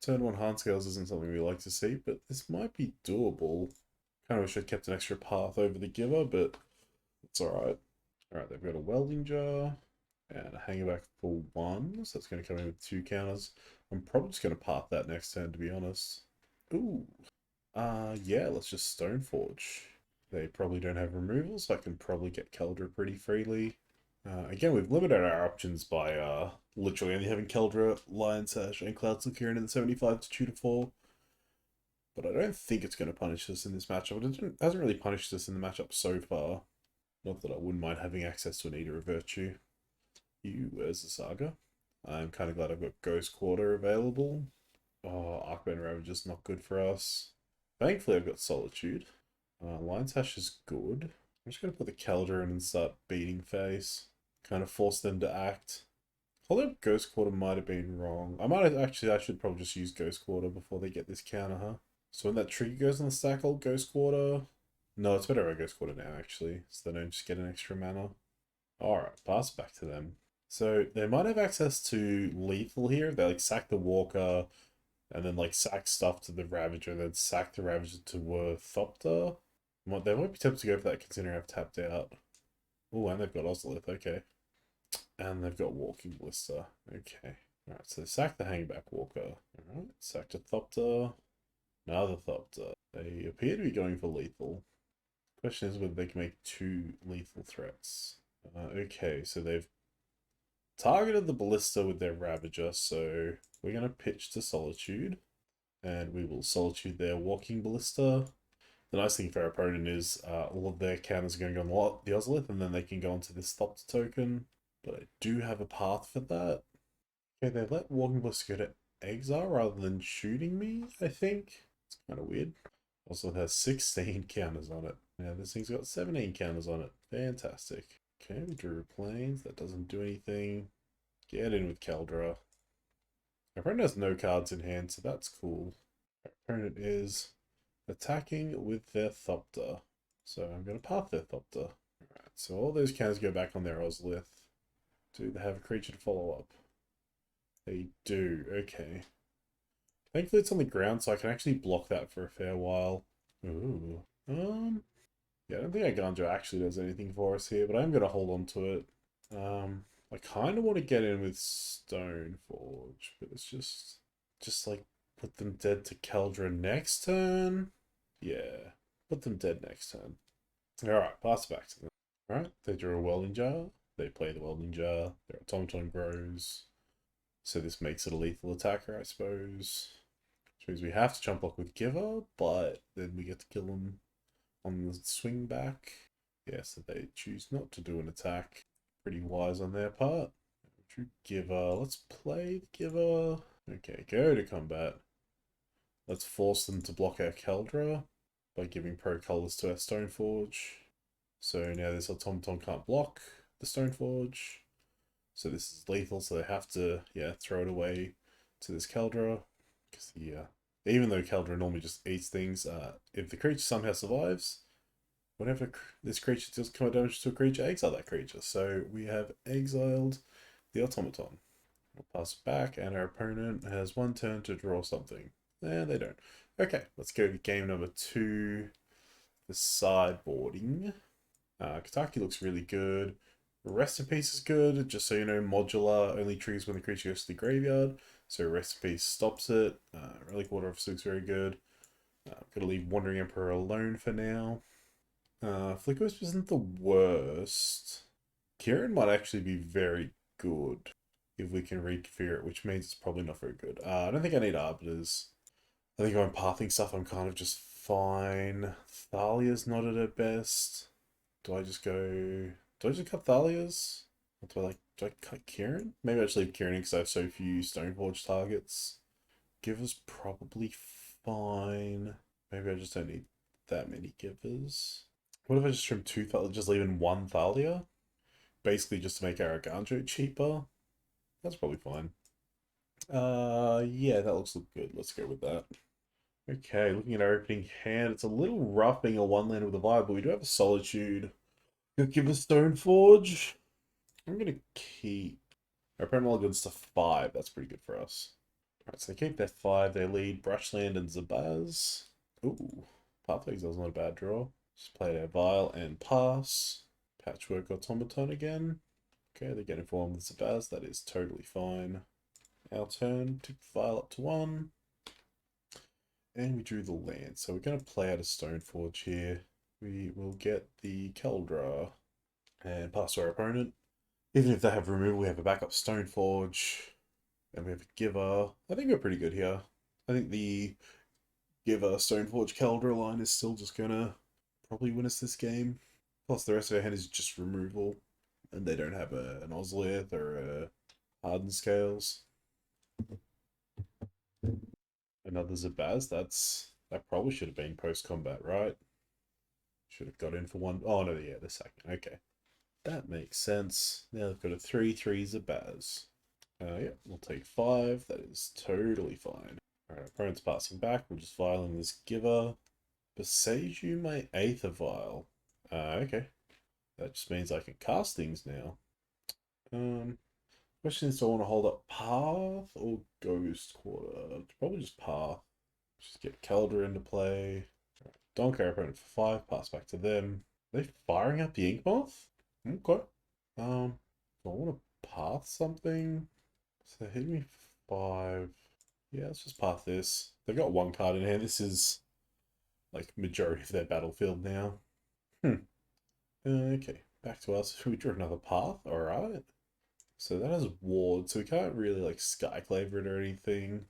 turn 1 Hardened Scales isn't something we like to see, but this might be doable. Kind of wish I'd kept an extra path over the Giver, but it's alright. Alright, they've got a Welding Jar and a Hangerback for 1, so that's going to come in with 2 counters. I'm probably just going to path that next turn, to be honest. Ooh. Yeah, let's just Stoneforge. They probably don't have removals, so I can probably get Keldra pretty freely. Again, we've limited our options by literally only having Keldra, Lion Sash, and Cloud Coherent in the 75 to 2-4. But I don't think it's going to punish us in this matchup. It hasn't really punished us in the matchup so far. Not that I wouldn't mind having access to an Eater of Virtue. Where's the Saga? I'm kind of glad I've got Ghost Quarter available. Oh, Arcbane Ravager's not good for us. Thankfully, I've got Solitude. Lion Sash is good. I'm just going to put the Keldra in and start beating face. Kind of force them to act. Although Ghost Quarter might have been wrong. I should probably just use Ghost Quarter before they get this counter, huh? So when that trigger goes on the stack, I'll Ghost Quarter. No, it's better I Ghost Quarter now, actually. So they don't just get an extra mana. Alright, pass back to them. So they might have access to lethal here. They like sack the Walker and then like sack stuff to the Ravager, then sack the Ravager to Thopter. They might be tempted to go for that considering I've tapped out. Oh, and they've got Ozolith, okay. And they've got Walking Blister. Okay. Alright, so sack the Hangback Walker. Alright, sack to Thopter. Another Thopter. They appear to be going for lethal. Question is whether they can make 2 lethal threats. Okay, so they've targeted the Ballista with their Ravager, so we're going to pitch to Solitude. And we will Solitude their Walking Ballista. The nice thing for our opponent is all of their counters are going to go on the Ozolith, and then they can go onto this Thopter token. But I do have a path for that. Okay, they let Walking Ballista go to Exile rather than shooting me, I think. It's kind of weird. Also, it has 16 counters on it. Now, this thing's got 17 counters on it. Fantastic. Okay, we drew Plains. That doesn't do anything. Get in with Caldra. Our opponent has no cards in hand, so that's cool. Our opponent is attacking with their Thopter. So I'm going to path their Thopter. Alright, so all those counters go back on their Ozolith. Do they have a creature to follow up? They do, okay. Thankfully it's on the ground, so I can actually block that for a fair while. Ooh. Yeah, I don't think Aganjo actually does anything for us here, but I'm going to hold on to it. I kind of want to get in with Stoneforge, but it's just like put them dead to Keldra next turn. Yeah, put them dead next turn. Alright, pass it back to them. Alright, they drew a Welding Jar. They play the Welding Jar. Their Automaton grows. So this makes it a lethal attacker, I suppose. Which means we have to jump block with Giver, but then we get to kill them on the swing back. Yeah, so they choose not to do an attack. Pretty wise on their part. True Giver. Let's play the Giver. Okay, go to combat. Let's force them to block our Keldra by giving pro colors to our Stoneforge. So now this Automaton can't block the Stoneforge. So this is lethal, so they have to, yeah, throw it away to this Keldra. Because, yeah, even though Keldra normally just eats things, if the creature somehow survives, whenever this creature deals combat damage to a creature, exile that creature. So we have exiled the Automaton. We'll pass it back, and our opponent has 1 turn to draw something. And they don't. Okay, let's go to game number 2, the sideboarding. Kataki looks really good. Rest in Peace is good, just so you know, modular only triggers when the creature goes to the graveyard, so Rest in Peace stops it. Relic Water of looks very good. Gotta leave Wandering Emperor alone for now. Flicker Wisp isn't the worst. Kieran might actually be very good if we can reconfigure it, which means it's probably not very good. I don't think I need Arbiters. I think if I'm pathing stuff, I'm kind of just fine. Thalia's not at her best. Do I just cut Thalia's? Or do I cut Kieran? Maybe I just leave Kieran because I have so few Stoneforge targets. Giver's probably fine. Maybe I just don't need that many Givers. What if I just trim 2 Thalia, just leave in 1 Thalia? Basically just to make our Arganjo cheaper? That's probably fine. Yeah, that looks good. Let's go with that. Okay, looking at our opening hand, it's a little rough being a 1-land with a vibe, but we do have a Solitude. Gonna give a Stoneforge. I'm gonna keep our opponent good stuff 5. That's pretty good for us. Alright, so they keep their 5. They lead Brushland and Zabaz. Ooh, Path of Exile's not a bad draw. Just play their Vile and pass. Patchwork Automaton again. Okay, they're getting informed with Zabaz. That is totally fine. Our turn. Took Vile up to 1. And we drew the land. So we're going to play out a Stoneforge here. We will get the Keldra and pass to our opponent. Even if they have removal, we have a backup Stoneforge. And we have a Giver. I think we're pretty good here. I think the Giver Stoneforge Keldra line is still just going to probably win us this game. Plus the rest of our hand is just removal. And they don't have an Ozolith or a Hardened Scales. Another Zabaz. That probably should have been post-combat, right? Should have got in for 1. Oh, no, yeah, the second. Okay. That makes sense. Now they've got a 3/3 Zabaz. Yeah, we'll take 5. That is totally fine. Alright, opponent's passing back. We'll just Vile in this Giver. Besage you my 8th of Vile. Okay. That just means I can cast things now. Question is, do I want to hold up Path or Ghost Quarter? Probably just Path. Just get Keldra into play. Right. Don't care opponent for 5. Pass back to them. Are they firing up the Inkmoth? Okay. Do I want to Path something? So hit me for 5. Yeah, let's just path this. They've got one card in hand. This is like majority of their battlefield now. Okay, back to us. We drew another path. Alright. So that has ward, so we can't really like Skyclaver it or anything.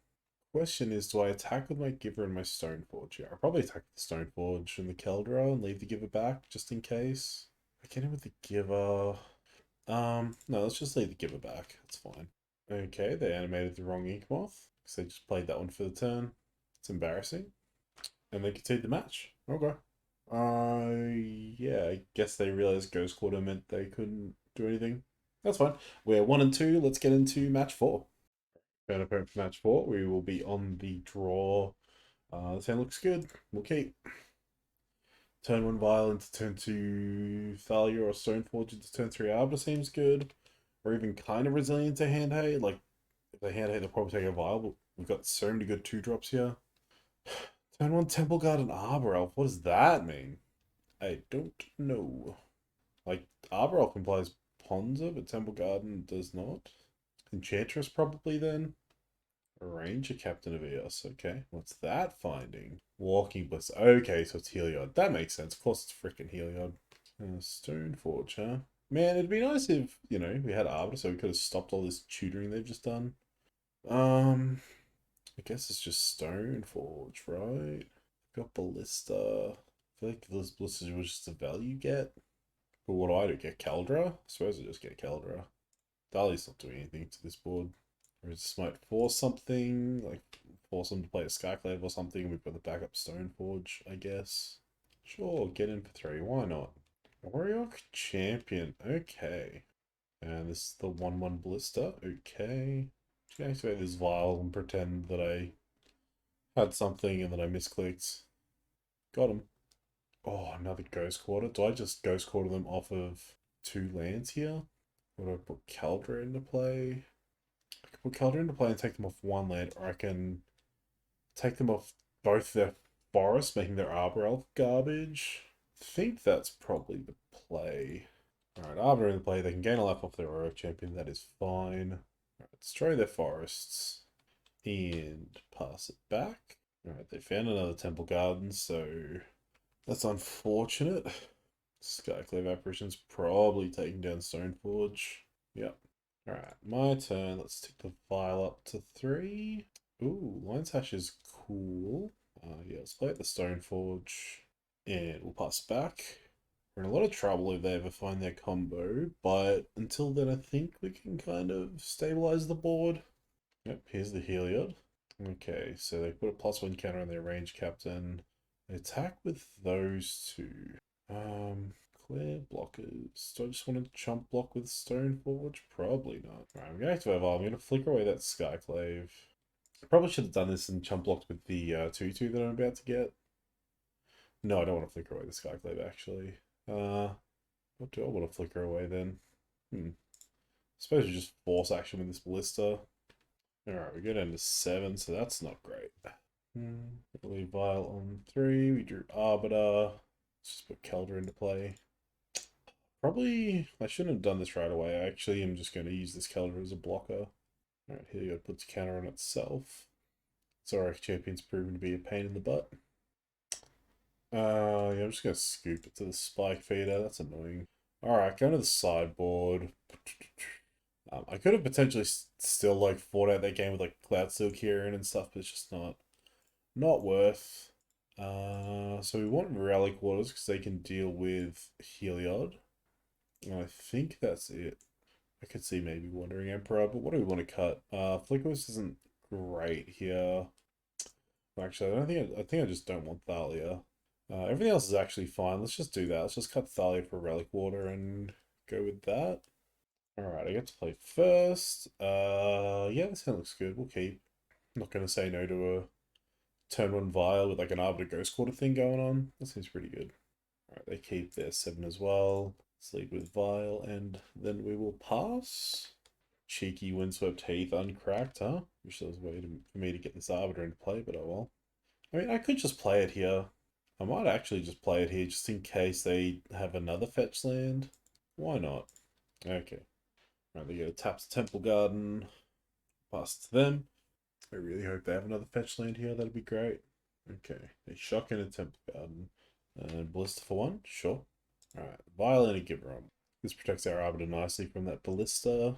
Question is, do I attack with my Giver and my Stoneforge? Yeah, I'll probably attack with the Stoneforge and the Keldra and leave the Giver back just in case. I get in with the Giver. No, let's just leave the Giver back. That's fine. Okay, they animated the wrong Ink Moth because they just played that one for the turn. It's embarrassing. And they concede the match. Okay. Yeah, I guess they realized Ghost Quarter meant they couldn't do anything. That's fine. We're 1 and 2. Let's get into match 4. Found opponent for match 4. We will be on the draw. This hand looks good. We'll keep. Turn 1 Vial into turn 2 Thalia or Stoneforge into turn 3 Arbiter seems good. Or even kind of resilient to hand hate. Like, if they hand hate, they'll probably take a Vial, but we've got so many good 2-drops here. Turn 1 Temple Guard and Arbor Elf. What does that mean? I don't know. Like, Arbor Elf implies Ponza, but Temple Garden does not. Enchantress probably then. Ranger Captain of Eos. Okay, what's that finding? Walking Bliss. Okay, so it's Heliode. That makes sense. Of course it's freaking Heliode. Stoneforge, huh? Man, it'd be nice if, you know, we had Arbiter so we could have stopped all this tutoring they've just done. I guess it's just Stoneforge, right? Got Ballista. I feel like this Ballista was just a value get. But what do? Get Keldra? I suppose I just get Keldra. Dali's not doing anything to this board. Or this might force something, like force them to play a Skyclave or something. We've got the backup Stoneforge, I guess. Sure, get in for 3. Why not? Warrior Champion. Okay. And this is the 1/1 Ballista. Okay. Just activate this vial and pretend that I had something and then I misclicked. Got him. Oh, another Ghost Quarter. Do I just Ghost Quarter them off of 2 lands here? Or do I put Caldra into play? I can put Caldra into play and take them off 1 land, or I can take them off both their forests, making their Arbor Elf garbage. I think that's probably the play. Alright, Arbor in the play. They can gain a life off their Warrior Champion. That is fine. Alright, destroy their forests and pass it back. Alright, they found another Temple Garden, so that's unfortunate. Skyclave Apparition's probably taking down Stoneforge. Yep. Alright, my turn. Let's take the vial up to 3. Ooh, Lion's Hash is cool. Yeah, let's play at the Stoneforge. And we'll pass back. We're in a lot of trouble if they ever find their combo, but until then I think we can kind of stabilize the board. Yep, here's the Heliode. Okay, so they put a +1 counter on their range captain. They attack with those 2. Clear blockers. Do I just want to chump block with Stoneforge? Probably not. Alright, I'm going to activate Evolve. I'm going to flicker away that Skyclave. I probably should have done this and chump blocked with the 2/2 that I'm about to get. No, I don't want to flicker away the Skyclave, actually. What do I want to flicker away then? I suppose we just force action with this Ballista. Alright, we go down to 7, so that's not great. Leave Vial on 3. We drew Arbiter. Let's just put Keldra into play. Probably, I shouldn't have done this right away. I actually am just going to use this Keldra as a blocker. Alright, Heliode puts a counter on itself. Azorius Champion's proven to be a pain in the butt. Yeah, I'm just going to scoop it to the Spike Feeder. That's annoying. Alright, going to the sideboard. I could have potentially still like fought out that game with like Cloudsteel Kieran and stuff, but it's just not worth. So we want Relic Waters because they can deal with Heliode. And I think that's it. I could see maybe Wandering Emperor, but what do we want to cut? Flickerless isn't great here. Actually, I think I just don't want Thalia. Everything else is actually fine. Let's just do that. Let's just cut Thalia for Relic Water and go with that. Alright, I get to play first. Yeah, this hand looks good. We'll keep. I'm not going to say no to a turn 1 Vial with like an Arbiter Ghost Quarter thing going on. That seems pretty good. Alright, they keep their 7 as well. Let's lead with Vial, and then we will pass. Cheeky Windswept Heath uncracked, huh? Wish there was a way for me to get this Arbiter into play, but oh well. I mean, I could just play it here. I might actually just play it here just in case they have another fetch land. Why not? Okay. Right, they go tap to Temple Garden. Pass to them. I really hope they have another fetch land here. That'd be great. Okay, a shock and a temple garden. And ballista for one? Sure. Alright, violin and Giveron. This protects our arbiter nicely from that ballista.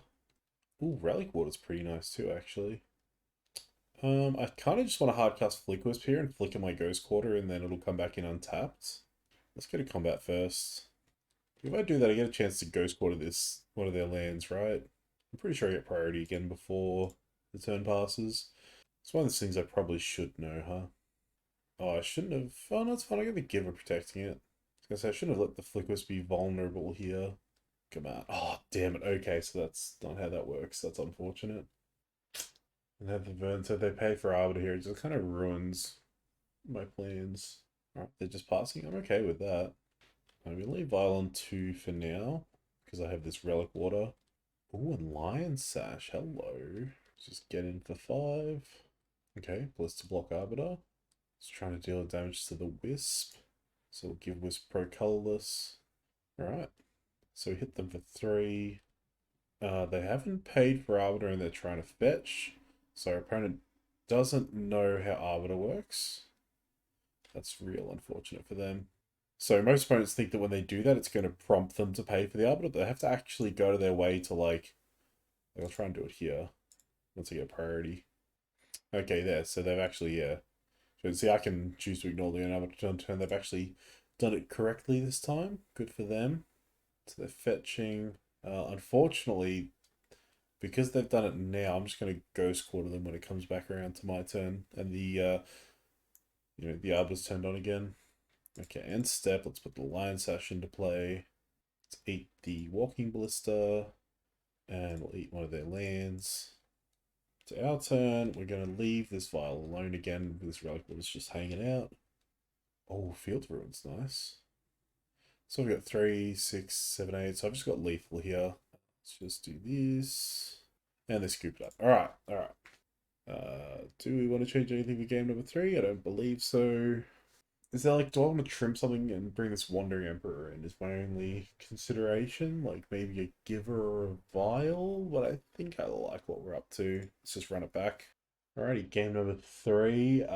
Ooh, relic water's pretty nice too, actually. I kind of just want to hardcast Flick Wisp here and flicker my Ghost Quarter, and then it'll come back in untapped. Let's go to combat first. If I do that, I get a chance to Ghost Quarter this one of their lands, right? I'm pretty sure I get priority again before the turn passes. It's one of those things I probably should know, huh? Oh, I shouldn't have. Oh, no, it's fine. I got the Giver protecting it. I was gonna say, I shouldn't have let the Flick Wisp be vulnerable here. Come on. Oh, damn it. Okay, so that's not how that works. That's unfortunate. And have the Vern, so if they pay for Arbiter here, it just kind of ruins my plans. Alright, they're just passing. I'm okay with that. I'm going to leave Violin 2 for now, because I have this Relic Water. Ooh, and Lion Sash. Hello. Just get in for 5. Okay, plus to block Arbiter. It's trying to deal damage to the Wisp. So we'll give Wisp Pro Colorless. Alright. So we hit them for 3. They haven't paid for Arbiter and they're trying to fetch. So our opponent doesn't know how Arbiter works. That's real unfortunate for them. So most opponents think that when they do that, it's going to prompt them to pay for the Arbiter. They have to actually go to their way to like I'll try and do it here. Once I get priority. Okay, there. So they've actually, yeah. So see, I can choose to ignore the Arbiter turn. They've actually done it correctly this time. Good for them. So they're fetching. Unfortunately, because they've done it now, I'm just going to Ghost Quarter them when it comes back around to my turn. And the, the Arbiter's turned on again. Okay, end step. Let's put the Lion Sash into play. Let's eat the Walking Ballista. And we'll eat one of their lands. It's our turn. We're going to leave this Vial alone again. This Relic Water's just hanging out. Oh, Field Ruin's nice. So we've got 3, 6, 7, 8. So I've just got Lethal here. Let's just do this. And they scooped up. Alright, alright. Do we want to change anything for game number 3? I don't believe so. Is there like, do I want to trim something and bring this Wandering Emperor in? Is my only consideration? Like maybe a Giver or a Vial? But I think I like what we're up to. Let's just run it back. Alrighty, game number 3.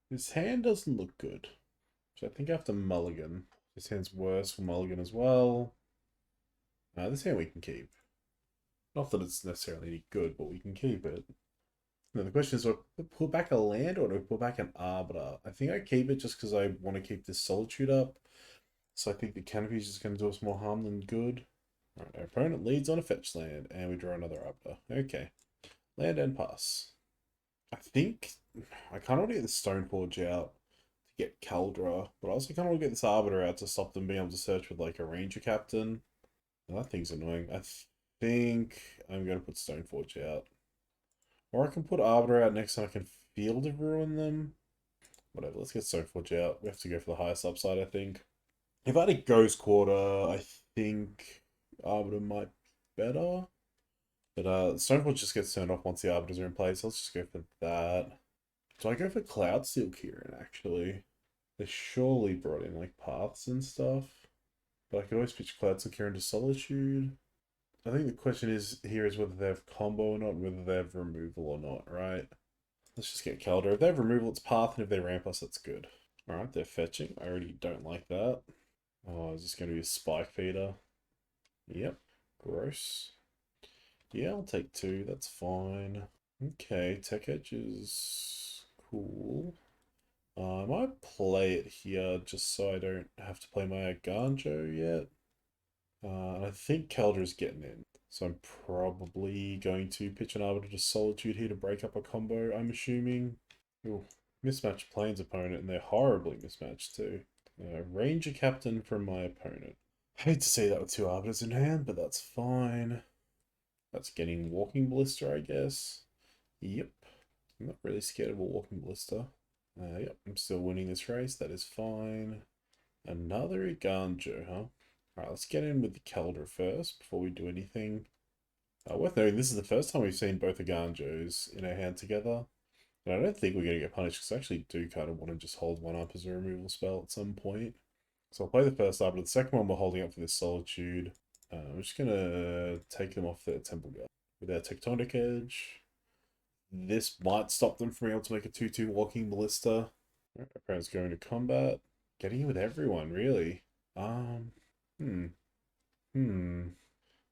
His hand doesn't look good. So I think I have to mulligan. This hand's worse for mulligan as well. This hand we can keep. Not that it's necessarily any good, but we can keep it. Now the question is, do I put back a land or do I put back an Arbiter? I think I keep it just because I want to keep this Solitude up. So I think the Canopy is just going to do us more harm than good. Alright, our opponent leads on a fetch land, and we draw another Arbiter. Okay. Land and pass. I think I kind of want to get the Stoneforge out to get Caldra, but I also kind of want to get this Arbiter out to stop them being able to search with like a Ranger Captain. Now, that thing's annoying. I think I'm going to put Stoneforge out. Or I can put Arbiter out next time I can Field of Ruin them. Whatever, let's get Stoneforge out. We have to go for the highest upside, I think. If I had a Ghost Quarter, I think Arbiter might be better. But Stoneforge just gets turned off once the Arbiters are in place. Let's just go for that. Do I go for Cloudsteel Kieran, actually? They surely brought in, like, paths and stuff. But I could always pitch Cloudsteel Kieran to Solitude. I think the question is here is whether they have combo or not, whether they have removal or not, right? Let's just get Caldra. If they have removal, it's path, and if they ramp us, that's good. Alright, they're fetching. I already don't like that. Oh, is this going to be a Spike Feeder? Yep. Gross. Yeah, I'll take 2. That's fine. Okay, Tech Edge is cool. I might play it here just so I don't have to play my Ganjo yet. And I think Keldra's getting in. So I'm probably going to pitch an Arbiter to Solitude here to break up a combo, I'm assuming. Ooh, mismatched Plains opponent, and they're horribly mismatched too. Ranger Captain from my opponent. Hate to see that with 2 Arbiters in hand, but that's fine. That's getting Walking Ballista, I guess. Yep. I'm not really scared of a Walking Ballista. Yep, I'm still winning this race. That is fine. Another Iganjo, huh? Alright, let's get in with the Caldra first before we do anything. Worth noting, this is the first time we've seen both Iganjos in our hand together. And I don't think we're going to get punished because I actually do kind of want to just hold one up as a removal spell at some point. So I'll play the first Arbiter. The second one we're holding up for this Solitude. I'm just going to take them off their Temple Guard with our Tectonic Edge. this might stop them from being able to make a 2/2 walking ballista. Alright, opponent's going to combat. Getting in with everyone, really. Hmm.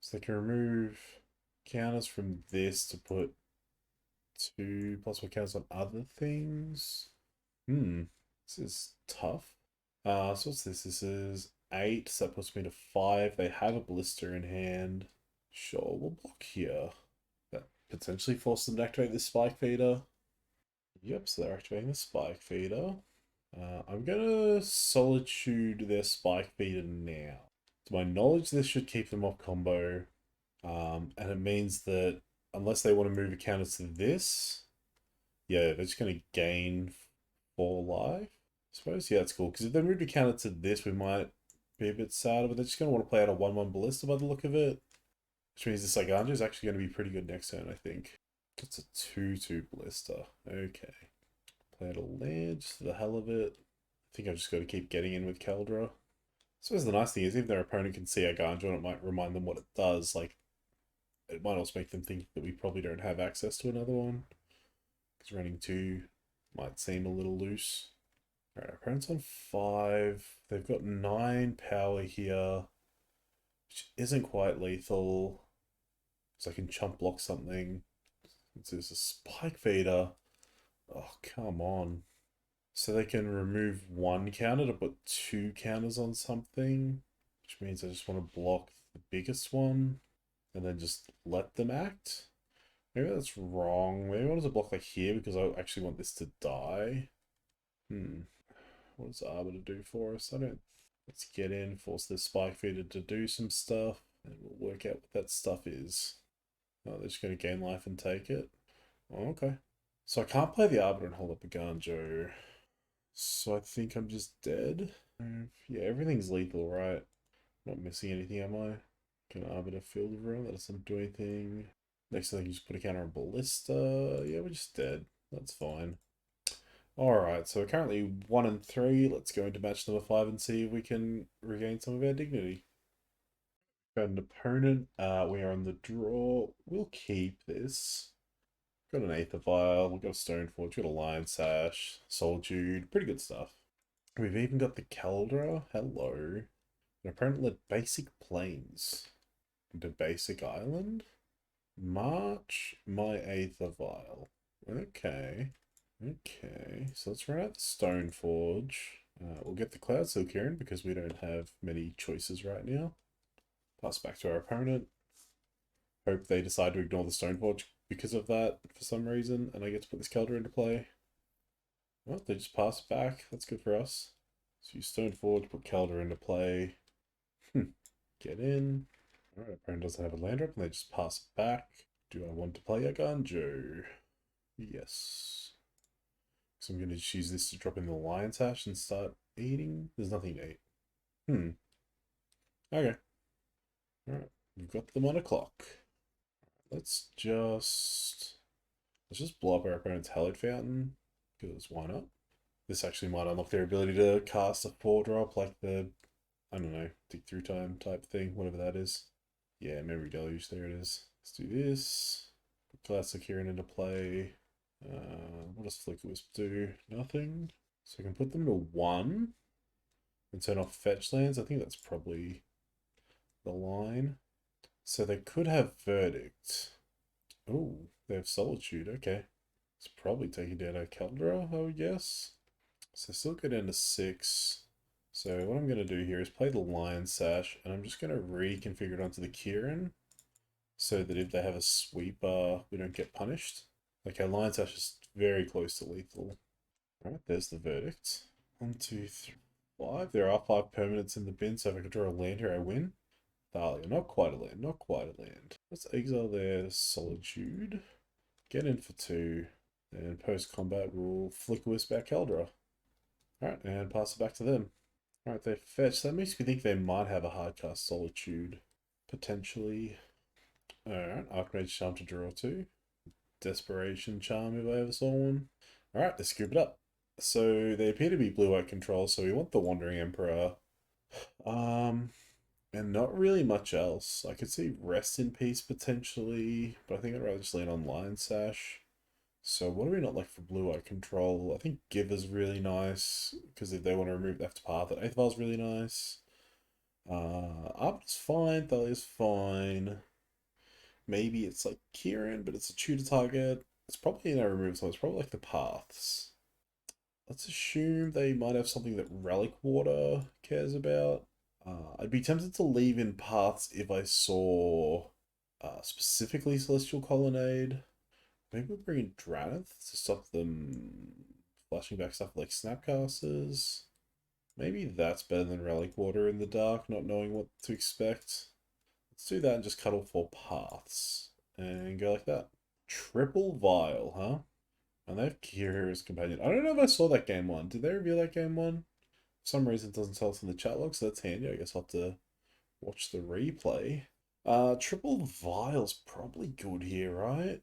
So they can remove counters from this to put 2+1 counters on other things. This is tough. So what's this? This is 8, so that puts me to 5. They have a blister in hand. Sure, we'll block here. That potentially forces them to activate this spike feeder. Yep, so they're activating the spike feeder. I'm gonna solitude their spike feeder now. To my knowledge, this should keep them off combo. And it means that unless they want to move a counter to this, yeah, they're just gonna gain 4 life. I suppose, yeah, that's cool. Because if they move a counter to this, we might be a bit sad, but they're just gonna want to play out a 1/1 ballista by the look of it. Which means this Lyganjo is actually going to be pretty good next turn, I think. It's a 2/2 ballista. Okay. Play out a land just for the hell of it. I think I've just got to keep getting in with Keldra. So the nice thing is, if their opponent can see Lyganjo and it might remind them what it does, like, it might also make them think that we probably don't have access to another one. Because running 2 might seem a little loose. Alright, our opponent's on 5. They've got 9 power here, which isn't quite lethal. So I can chump block something. There's a spike feeder. Oh, come on. So they can remove 1 counter to put 2 counters on something. Which means I just want to block the biggest one. And then just let them act. Maybe that's wrong. Maybe I want to block like here because I actually want this to die. What does Arbiter do for us? I don't... Let's get in, force this spike feeder to do some stuff. And we'll work out what that stuff is. Oh, they're just going to gain life and take it. Oh, okay. So I can't play the Arbiter and hold up a Ganjo. So I think I'm just dead. Yeah, everything's lethal, right? Not missing anything, am I? Can Arbiter field everyone? That doesn't do anything. Next thing, you just put a counter on Ballista. Yeah, we're just dead. That's fine. Alright, so we're currently 1 and 3. Let's go into match number 5 and see if we can regain some of our dignity. Got an opponent. We are on the draw. We'll keep this. Got an Aether Vial, we've got a Stoneforge, we've got a Lion Sash, Solitude, pretty good stuff. We've even got the Keldra, hello. An opponent led Basic Plains into Basic Island. March my Aether Vial. Okay. Okay, so let's run out the Stoneforge. We'll get the Cloud Silk here in because we don't have many choices right now. Pass back to our opponent. Hope they decide to ignore the Stoneforge because of that for some reason, and I get to put this Keldra into play. Well, they just pass it back. That's good for us. So use Stoneforge, put Keldra into play. Get in. Alright, opponent doesn't have a land drop, and they just pass it back. Do I want to play a Ganjo? Yes. So I'm going to just use this to drop in the Lion Sash and start eating. There's nothing to eat. Okay. Alright, we've got them on a clock. Let's just blow up our opponent's Heliode Fountain, because why not? This actually might unlock their ability to cast a 4-drop, like the, I don't know, dig through time type thing, whatever that is. Yeah, Memory Deluge, there it is. Let's do this. Put Classic here into play. What does Flicker Wisp do? Nothing. So I can put them to 1 and turn off fetch lands. I think that's probably the line. So they could have Verdict. Oh, they have Solitude, okay. It's probably taking down our Keldra, I would guess. So still go down to 6. So what I'm going to do here is play the Lion Sash, and I'm just going to reconfigure it onto the Kieran, so that if they have a sweeper, we don't get punished. Like, our Lion Sash is very close to lethal. Alright, there's the Verdict. 1, 2, 3, 5. There are 5 permanents in the bin, so if I can draw a land here, I win. Thalia, not quite a land, not quite a land. Let's exile their Solitude. Get in for 2. And post-combat, we'll Flicker Wisp our Keldra. Alright, and pass it back to them. Alright, they fetch. That makes me think they might have a hardcast Solitude. Potentially. Alright, Archmage Charm to draw 2. Desperation Charm if I ever saw one. Alright, let's scoop it up. So they appear to be blue-white control, so we want the Wandering Emperor. And not really much else. I could see Rest in Peace potentially, but I think I'd rather just land on Lion Sash. So what do we not like for blue-eye control? I think Giver's really nice, because if they want to remove, they have to path it. Aether's really nice. Arbiter's fine, Thalia's fine. Maybe it's like Kieran, but it's a tutor target. It's probably no remove, so it's probably like the paths. Let's assume they might have something that Relic Water cares about. I'd be tempted to leave in paths if I saw specifically Celestial Colonnade. Maybe we'll bring in Dranith to stop them flashing back stuff like Snapcasters. Maybe that's better than Relic Water in the dark, not knowing what to expect. Let's do that and just cut off 4 paths. And go like that. Triple Vial, huh? And they have Kira's Companion. I don't know if I saw that game 1. Did they reveal that game 1? For some reason it doesn't tell us in the chat log, so that's handy. I guess I'll have to watch the replay. Triple Vial's probably good here, right?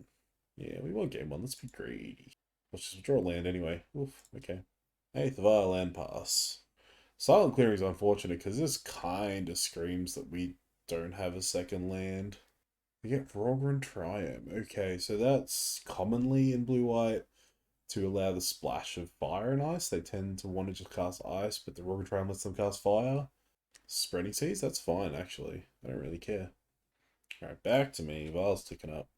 Yeah, we want game 1. Let's be greedy. Let's just draw land anyway. Oof, okay. 8th Vial land pass. Silent Clearing is unfortunate because this kind of screams that we don't have a second land. We get Rogger and Triumph. Okay, so that's commonly in blue-white to allow the splash of fire and ice. They tend to want to just cast ice, but the Rogger and Triumph lets them cast fire. Spreading Seas, that's fine actually. I don't really care. Alright, back to me. Vial's ticking up.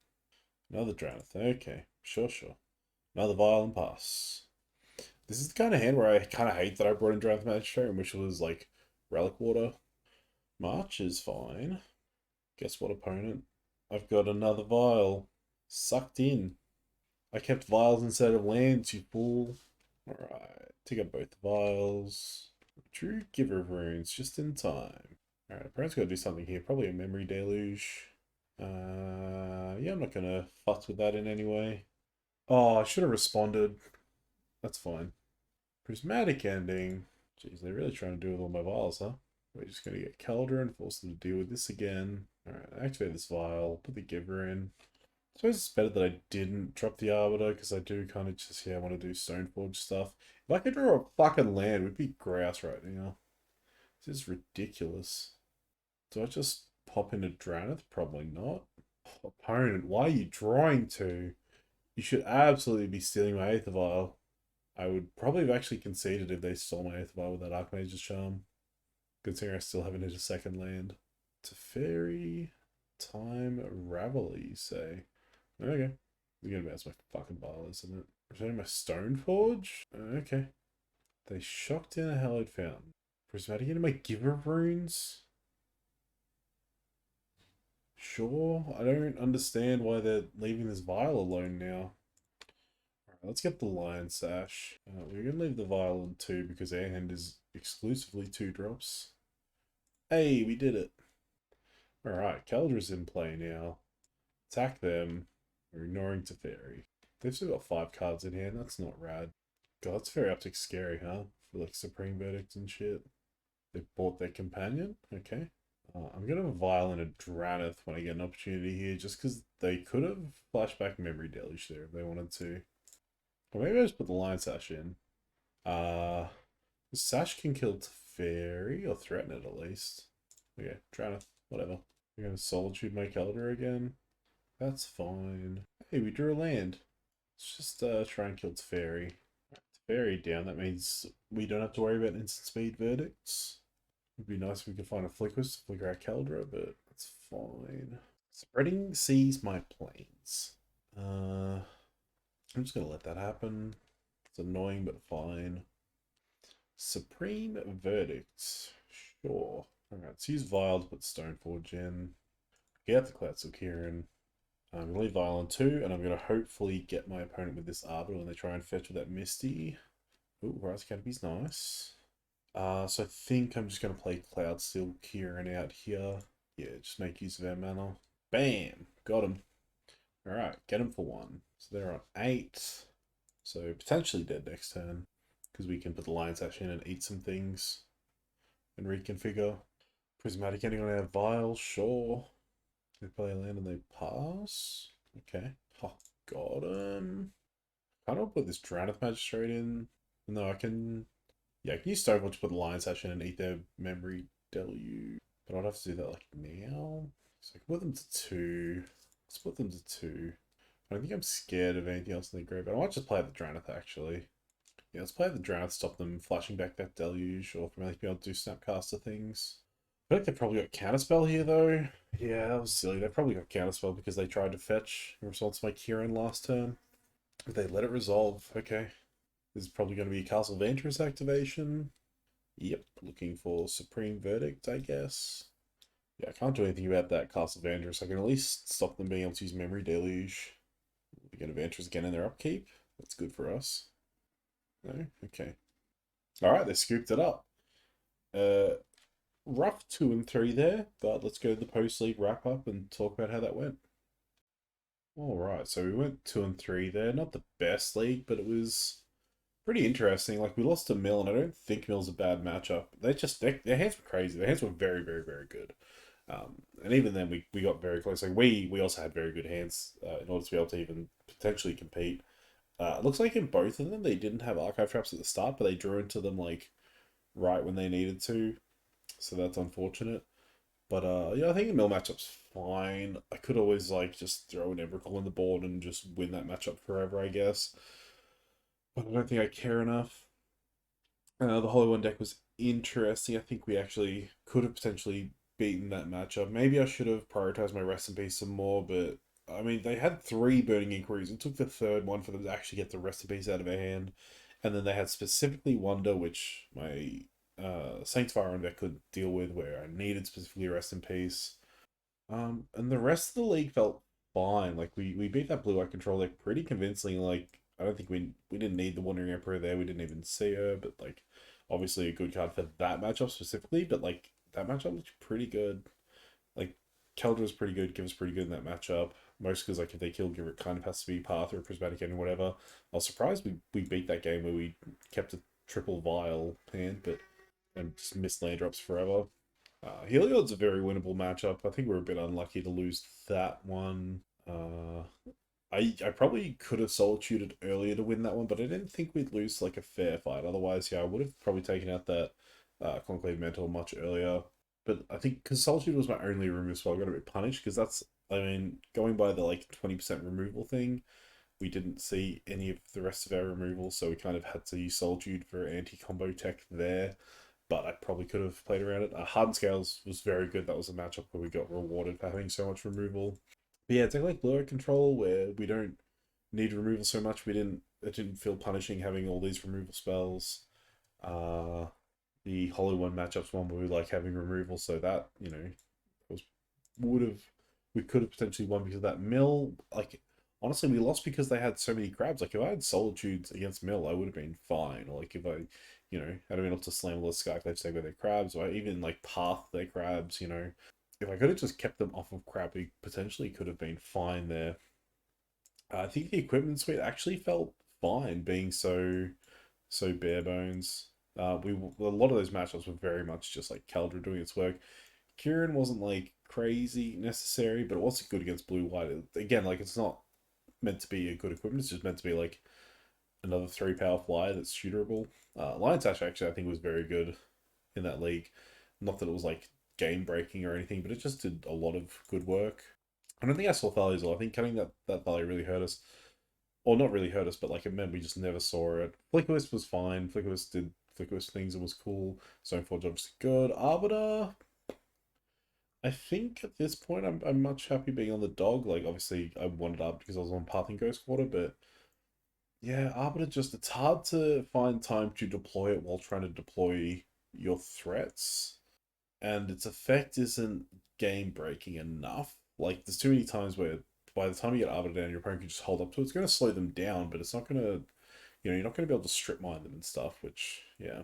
Another Dranith. Okay, sure. Another Vial and pass. This is the kind of hand where I kind of hate that I brought in Dranith Magistrate, which was like Relic Water. March is fine. Guess what, opponent? I've got another Vial. Sucked in. I kept Vials instead of lands, you fool. Alright, take up both the Vials. True Giver of Runes, just in time. Alright, opponent's got to do something here. Probably a Memory Deluge. Yeah, I'm not going to fuss with that in any way. Oh, I should have responded. That's fine. Prismatic Ending. Jeez, they're really trying to do with all my Vials, huh? We're just going to get Keldra and force them to deal with this again. Alright, activate this Vial. Put the Giver in. I suppose it's better that I didn't drop the Arbiter, because I do kind of just, yeah, want to do Stoneforge stuff. If I could draw a fucking land, we'd be grouse right now. This is ridiculous. Do I just pop into Dranith? Probably not. Opponent, why are you drawing to? You should absolutely be stealing my Aether Vial. I would probably have actually conceded if they stole my Aether Vial with that Archmage's Charm. Considering I still haven't hit a second land. Teferi, Time, Ravelry, you say? Okay. You're gonna bounce my fucking Vial, isn't it? Returning my Stoneforge? Okay. They shocked in a Heliode Fountain. Prismatic into my Giver Runes? Sure. I don't understand why they're leaving this Vial alone now. Alright, let's get the Lion Sash. We're gonna leave the Vial on 2 because our hand is exclusively 2 drops. Hey, we did it. Alright, Keldra's in play now. Attack them. We're ignoring Teferi. They've still got 5 cards in hand. That's not rad. God, that's very optic scary, huh? For like Supreme Verdict and shit. They bought their companion? Okay. I'm going to Vial in a Dranith when I get an opportunity here, just because they could have flashback Memory Deluge there if they wanted to. Or maybe I just put the Lion Sash in. The Sash can kill Teferi, or threaten it at least. Okay, Dranith, whatever. We're going to Solitude my Keldra again. That's fine. Hey, we drew a land. Let's just try and kill Teferi. Teferi down, that means we don't have to worry about instant speed verdicts. It'd be nice if we could find a Flickwist to flicker our Keldra, but that's fine. Spreading Seas my planes. I'm just gonna let that happen. It's annoying, but fine. Supreme Verdict. Sure. Alright, let's use Vial to put Stoneforge in. Get the Cloudsilk Kieran. I'm going to leave Vial on 2, and I'm going to hopefully get my opponent with this Arbiter when they try and fetch with that Misty. Ooh, Rise Canopy's nice. So I think I'm just going to play Cloudsilk Kieran out here. Yeah, just make use of our mana. Bam! Got him. Alright, get him for 1. So they're on 8. So potentially dead next turn. Because we can put the Lion Sash in and eat some things. And reconfigure. Prismatic Ending on our Vial, sure. They play a land and they pass. Okay. Oh, got him. Can't I put this Dranith Magistrate in? No, I can... Yeah, I can use Stoneforge to put the Lion Sash in and eat their Memory Deluge. But I'd have to do that like now. So I can put them to 2. Let's put them to 2. I don't think I'm scared of anything else in the group, but I might just play the Dranith actually. Yeah, let's play the Dranith, stop them flashing back that deluge, or from being able to do Snapcaster things. I feel like they probably got Counterspell here though. Yeah, that was silly. They probably got Counterspell because they tried to fetch in response to my Kieran last turn. But they let it resolve. Okay. This is probably going to be a Castle Ventress activation. Yep, looking for Supreme Verdict, I guess. Yeah, I can't do anything about that Castle Ventress. I can at least stop them being able to use Memory Deluge. We get a Ventress again in their upkeep. That's good for us. No? Okay. Alright, they scooped it up. Rough 2 and 3 there, but let's go to the post-league wrap-up and talk about how that went. Alright, so we went 2 and 3 there. Not the best league, but it was pretty interesting. Like, we lost to Mill, and I don't think Mill's a bad matchup. Their hands were crazy. Their hands were very, very, very good. And even then, we got very close. Like, we also had very good hands in order to be able to even potentially compete. It looks like in both of them, they didn't have Archive Traps at the start, but they drew into them, like, right when they needed to. So that's unfortunate. But yeah, I think the Mill matchup's fine. I could always like just throw an Emrakul on the board and just win that matchup forever, I guess. But I don't think I care enough. The Holy One deck was interesting. I think we actually could have potentially beaten that matchup. Maybe I should have prioritized my Rest in Peace some more, but I mean, they had 3 Burning Inquiries. It took the third one for them to actually get the Rest in Peace out of their hand. And then they had specifically Wonder, which my Saints Fire deck could deal with, where I needed specifically Rest in Peace. And the rest of the league felt fine. Like we beat that blue eye control deck pretty convincingly. Like I don't think we didn't need the Wandering Emperor there. We didn't even see her, but like obviously a good card for that matchup specifically. But like that matchup was pretty good. Like Keldra was pretty good. Give was pretty good in that matchup. Most because like if they kill Give, it kind of has to be Path or Prismatic End or whatever. I was surprised we beat that game where we kept a triple Vial hand, but and just missed land drops forever. Heliode's a very winnable matchup. I think we're a bit unlucky to lose that one. I probably could have solituded earlier to win that one, but I didn't think we'd lose like a fair fight. Otherwise, yeah, I would have probably taken out that Conclave Mentor much earlier. But I think because Solitude was my only removal spell, I got a bit punished because that's, I mean, going by the like 20% removal thing, we didn't see any of the rest of our removal, so we kind of had to use Solitude for anti-combo tech there, but I probably could have played around it. Hardened Scales was very good. That was a matchup where we got rewarded for having so much removal. But yeah, it's like Blue Eye Control where we don't need removal so much. It didn't feel punishing having all these removal spells. Uh, the Hollow One matchups one where we like having removal, so that was would have we could have potentially won because of that. Mill, like honestly, we lost because they had so many crabs. Like if I had Solitudes against Mill, I would have been fine. Or like if I, had been able to slam all the Skyclave Stag with their crabs, or even like Path their crabs, if I could have just kept them off of crab, we potentially could have been fine there. I think the equipment suite actually felt fine, being so bare bones. A lot of those matchups were very much just like Caldra doing its work. Kieran wasn't like crazy necessary, but it wasn't good against blue white. Again, like it's not meant to be a good equipment. It's just meant to be like another 3 power flyer that's shooterable. Lion Sash actually I think was very good in that league. Not that it was like game breaking or anything, but it just did a lot of good work. I don't think I saw Thalia's all. I think cutting that Thalia really hurt us. Or not really hurt us, but like it meant we just never saw it. Flickerwisp was fine. Flickerwisp did Flickerwisp things and was cool. Stoneforge obviously good. Arbiter, I think at this point I'm much happy being on the dog. Like obviously I wanted Arbiter because I was on Path and Ghost Quarter, but yeah, Arbiter just it's hard to find time to deploy it while trying to deploy your threats. And its effect isn't game breaking enough. Like there's too many times where by the time you get Arbiter down, your opponent can just hold up to it. It's gonna slow them down, but it's not gonna you're not going to be able to strip mine them and stuff, which, yeah.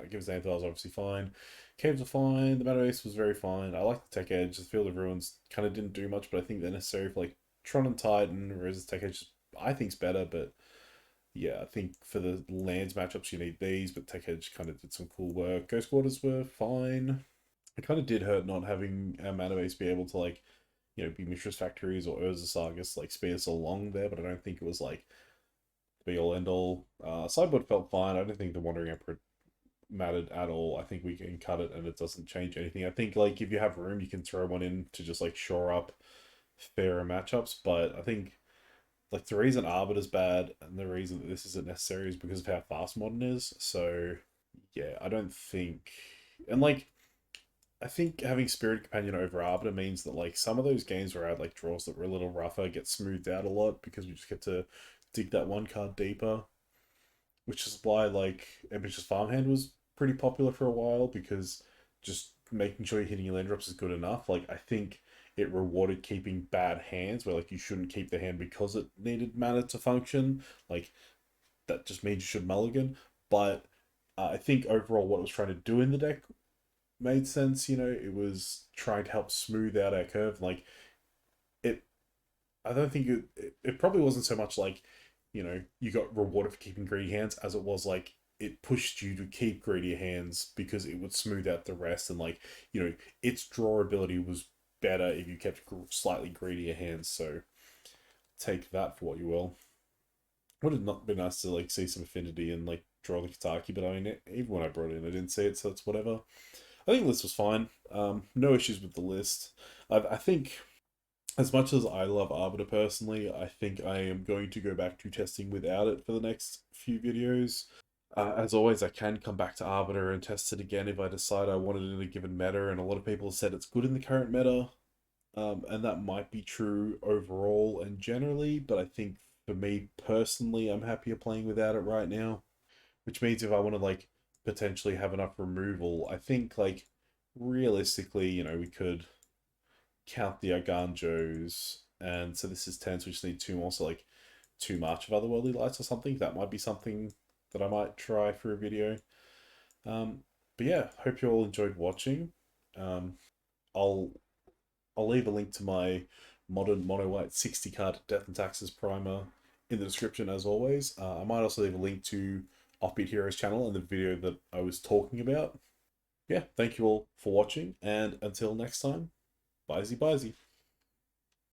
Gives Xanathar's obviously fine. Caves are fine. The Meta Base was very fine. I like the Tech Edge. The Field of Ruins kind of didn't do much, but I think they're necessary for like Tron and Titan, whereas the Tech Edge I think's better, but yeah, I think for the lands matchups you need these, but Tech Edge kind of did some cool work. Ghost Quarters were fine. It kind of did hurt not having our Mana Base be able to like, be Mishra's Factories or Urza Sagas, like speed us along there, but I don't think it was like be all end all. Sideboard felt fine. I don't think the Wandering Emperor mattered at all. I think we can cut it and it doesn't change anything. I think like if you have room, you can throw one in to just like shore up fairer matchups. But I think like the reason Arbiter's bad and the reason that this isn't necessary is because of how fast modern is. So yeah, I don't think, and like I think having Spirit Companion over Arbiter means that like some of those games where I had like draws that were a little rougher get smoothed out a lot because we just get to dig that one card deeper, which is why like Ambitious Farmhand was pretty popular for a while because just making sure you're hitting your land drops is good enough. Like I think it rewarded keeping bad hands where like you shouldn't keep the hand because it needed mana to function. Like that just means you should mulligan. But I think overall what it was trying to do in the deck made sense. You know, it was trying to help smooth out our curve. Like it, I don't think it probably wasn't so much like, you know, you got rewarded for keeping greedy hands as it was like it pushed you to keep greedier hands because it would smooth out the rest and like, you know, its draw ability was better if you kept slightly greedier hands. So take that for what you will. Would have not been nice to like see some affinity and like draw the Kataki, but I mean, even when I brought it in, I didn't see it, so it's whatever. I think the list was fine. No issues with the list. I think as much as I love Arbiter personally, I think I am going to go back to testing without it for the next few videos. As always, I can come back to Arbiter and test it again if I decide I want it in a given meta, and a lot of people have said it's good in the current meta, and that might be true overall and generally, but I think for me personally, I'm happier playing without it right now, which means if I want to like potentially have enough removal, I think like realistically, you know, we could count the Arganjos, and so this is 10, so we just need two more, so like two March of Otherworldly Lights or something. That might be something that I might try for a video. Um, but yeah, hope you all enjoyed watching. Um, I'll I'll leave a link to my modern mono white 60 card Death and Taxes primer in the description as always. I might also leave a link to Offbeat Heroes channel and the video that I was talking about. Yeah, thank you all for watching, and until next time, bye-zy.